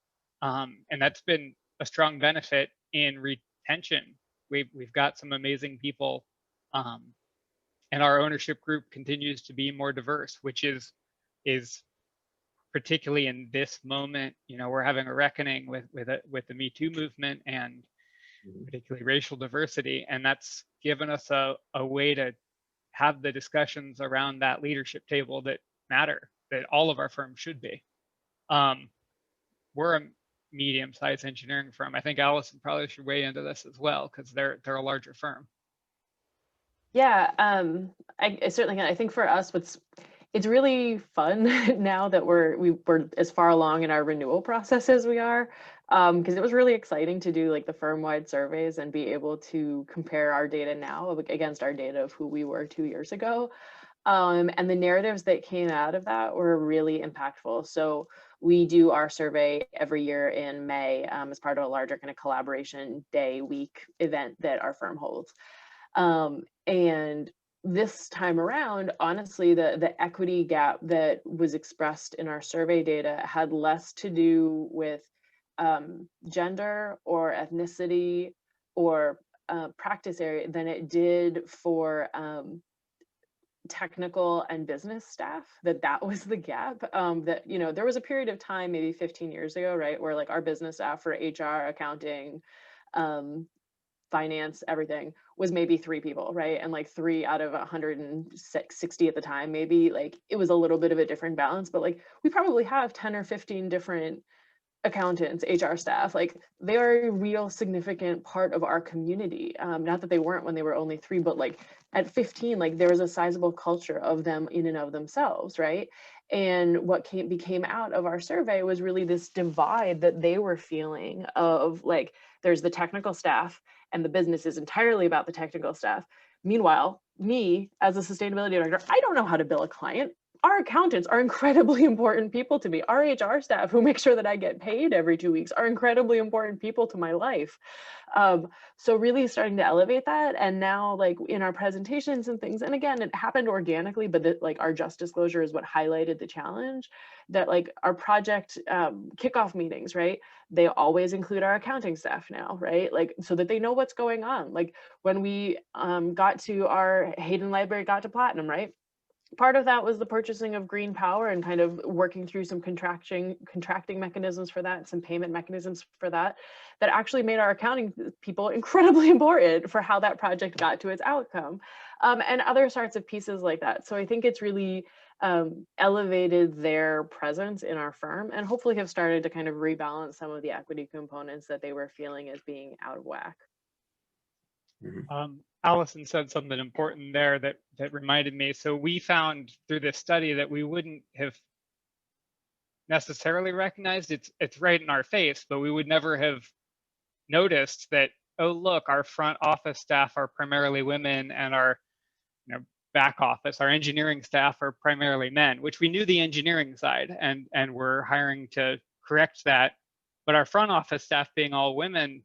And that's been a strong benefit in retention. We've got some amazing people, and our ownership group continues to be more diverse, which is particularly in this moment. We're having a reckoning with the Me Too movement and particularly racial diversity, and that's given us a way to have the discussions around that leadership table that matter, that all of our firms should be. We're a medium-sized engineering firm. I think Allison probably should weigh into this as well, because they're a larger firm.
Yeah, I certainly can. I think for us, it's really fun now that we're as far along in our renewal process as we are, because it was really exciting to do like the firm-wide surveys and be able to compare our data now against our data of who we were 2 years ago. And the narratives that came out of that were really impactful. So we do our survey every year in May as part of a larger kind of collaboration day week event that our firm holds. And this time around, honestly, the equity gap that was expressed in our survey data had less to do with gender or ethnicity or practice area than it did for technical and business staff. That was the gap. That there was a period of time, maybe 15 years ago, right, where like our business staff for HR, accounting, finance, everything was maybe 3 people, right? And like 3 out of 160 at the time, maybe, like it was a little bit of a different balance, but like we probably have 10 or 15 different accountants, HR staff. Like they are a real significant part of our community. Not that they weren't when they were only 3, but like at 15, like there was a sizable culture of them in and of themselves, right? And what became out of our survey was really this divide that they were feeling of like, there's the technical staff and the business is entirely about the technical staff. Meanwhile, me as a sustainability director, I don't know how to bill a client. Our accountants are incredibly important people to me. Our HR staff who make sure that I get paid every 2 weeks are incredibly important people to my life. So really starting to elevate that. And now like in our presentations and things, and again, it happened organically, but like our just disclosure is what highlighted the challenge, that like our project kickoff meetings, right? They always include our accounting staff now, right? Like so that they know what's going on. Like when we got to our Hayden Library got to platinum, right? Part of that was the purchasing of green power and kind of working through some contracting mechanisms for that, some payment mechanisms for that actually made our accounting people incredibly important for how that project got to its outcome, and other sorts of pieces like that. So I think it's really elevated their presence in our firm and hopefully have started to kind of rebalance some of the equity components that they were feeling as being out of whack.
Allison said something important there that reminded me. So we found through this study that we wouldn't have necessarily recognized it's right in our face, but we would never have noticed that, oh, look, our front office staff are primarily women and our back office. Our engineering staff are primarily men, which we knew the engineering side, and we're hiring to correct that. But our front office staff being all women,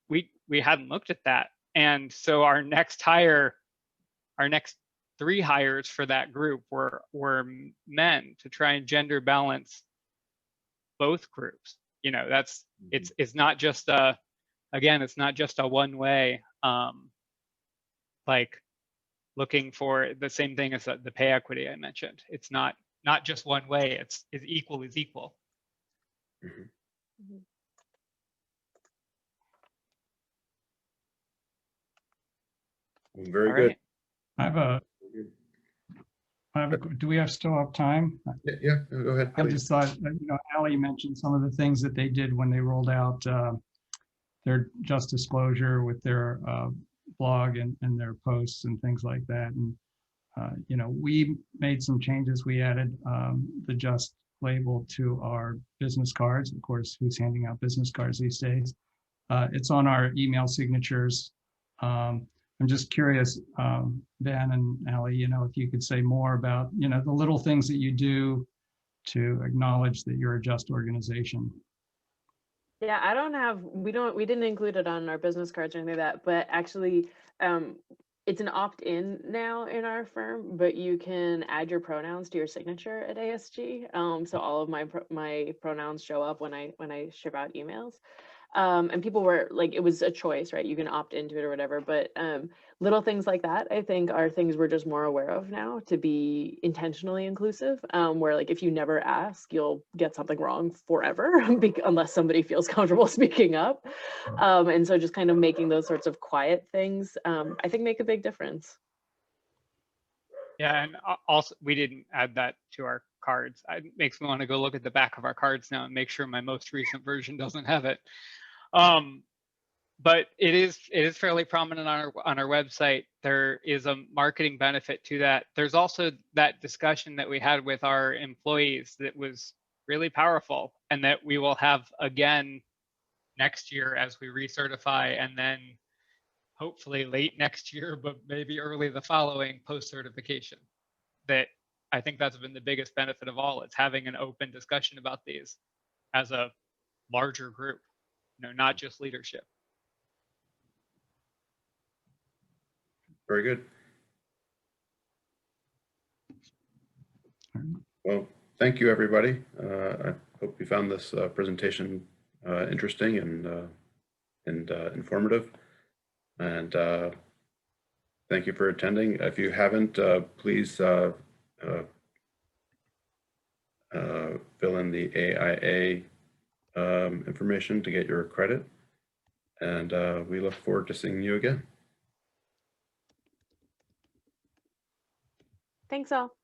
we hadn't looked at that. And so our next 3 hires for that group were men, to try and gender balance both groups. That's it's not just it's not just a one way, like looking for the same thing as the pay equity I mentioned. It's not just one way. It's equal is equal.
Mhm. Very
All
good.
right.
Do we still have time?
Yeah, go ahead,
I
please.
just thought, Ali mentioned some of the things that they did when they rolled out their Just Disclosure with their blog and their posts and things like that. And, we made some changes. We added the Just label to our business cards. Of course, who's handing out business cards these days? It's on our email signatures. I'm just curious, Ben and Ali, if you could say more about, the little things that you do to acknowledge that you're a just organization.
Yeah, we didn't include it on our business cards or anything like that, but actually, it's an opt-in now in our firm, but you can add your pronouns to your signature at ASG. So all of my pronouns show up when I ship out emails. And people were like, it was a choice, right? You can opt into it or whatever, but little things like that, I think, are things we're just more aware of now to be intentionally inclusive, where like if you never ask, you'll get something wrong forever unless somebody feels comfortable speaking up. And so just kind of making those sorts of quiet things, I think, make a big difference.
Yeah, and also we didn't add that to our cards. It makes me want to go look at the back of our cards now and make sure my most recent version doesn't have it. But it is fairly prominent on our website. There is a marketing benefit to that. There's also that discussion that we had with our employees that was really powerful, and that we will have again next year as we recertify, and then hopefully late next year, but maybe early the following, post-certification. That I think that's been the biggest benefit of all. It's having an open discussion about these as a larger group, not just leadership.
Very good. Well, thank you, everybody. I hope you found this presentation interesting and informative. And thank you for attending. If you haven't, please fill in the AIA information to get your credit. And we look forward to seeing you again.
Thanks all.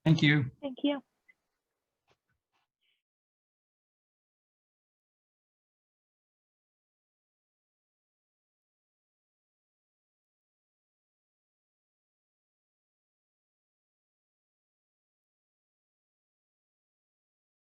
Thank you.
Thank you.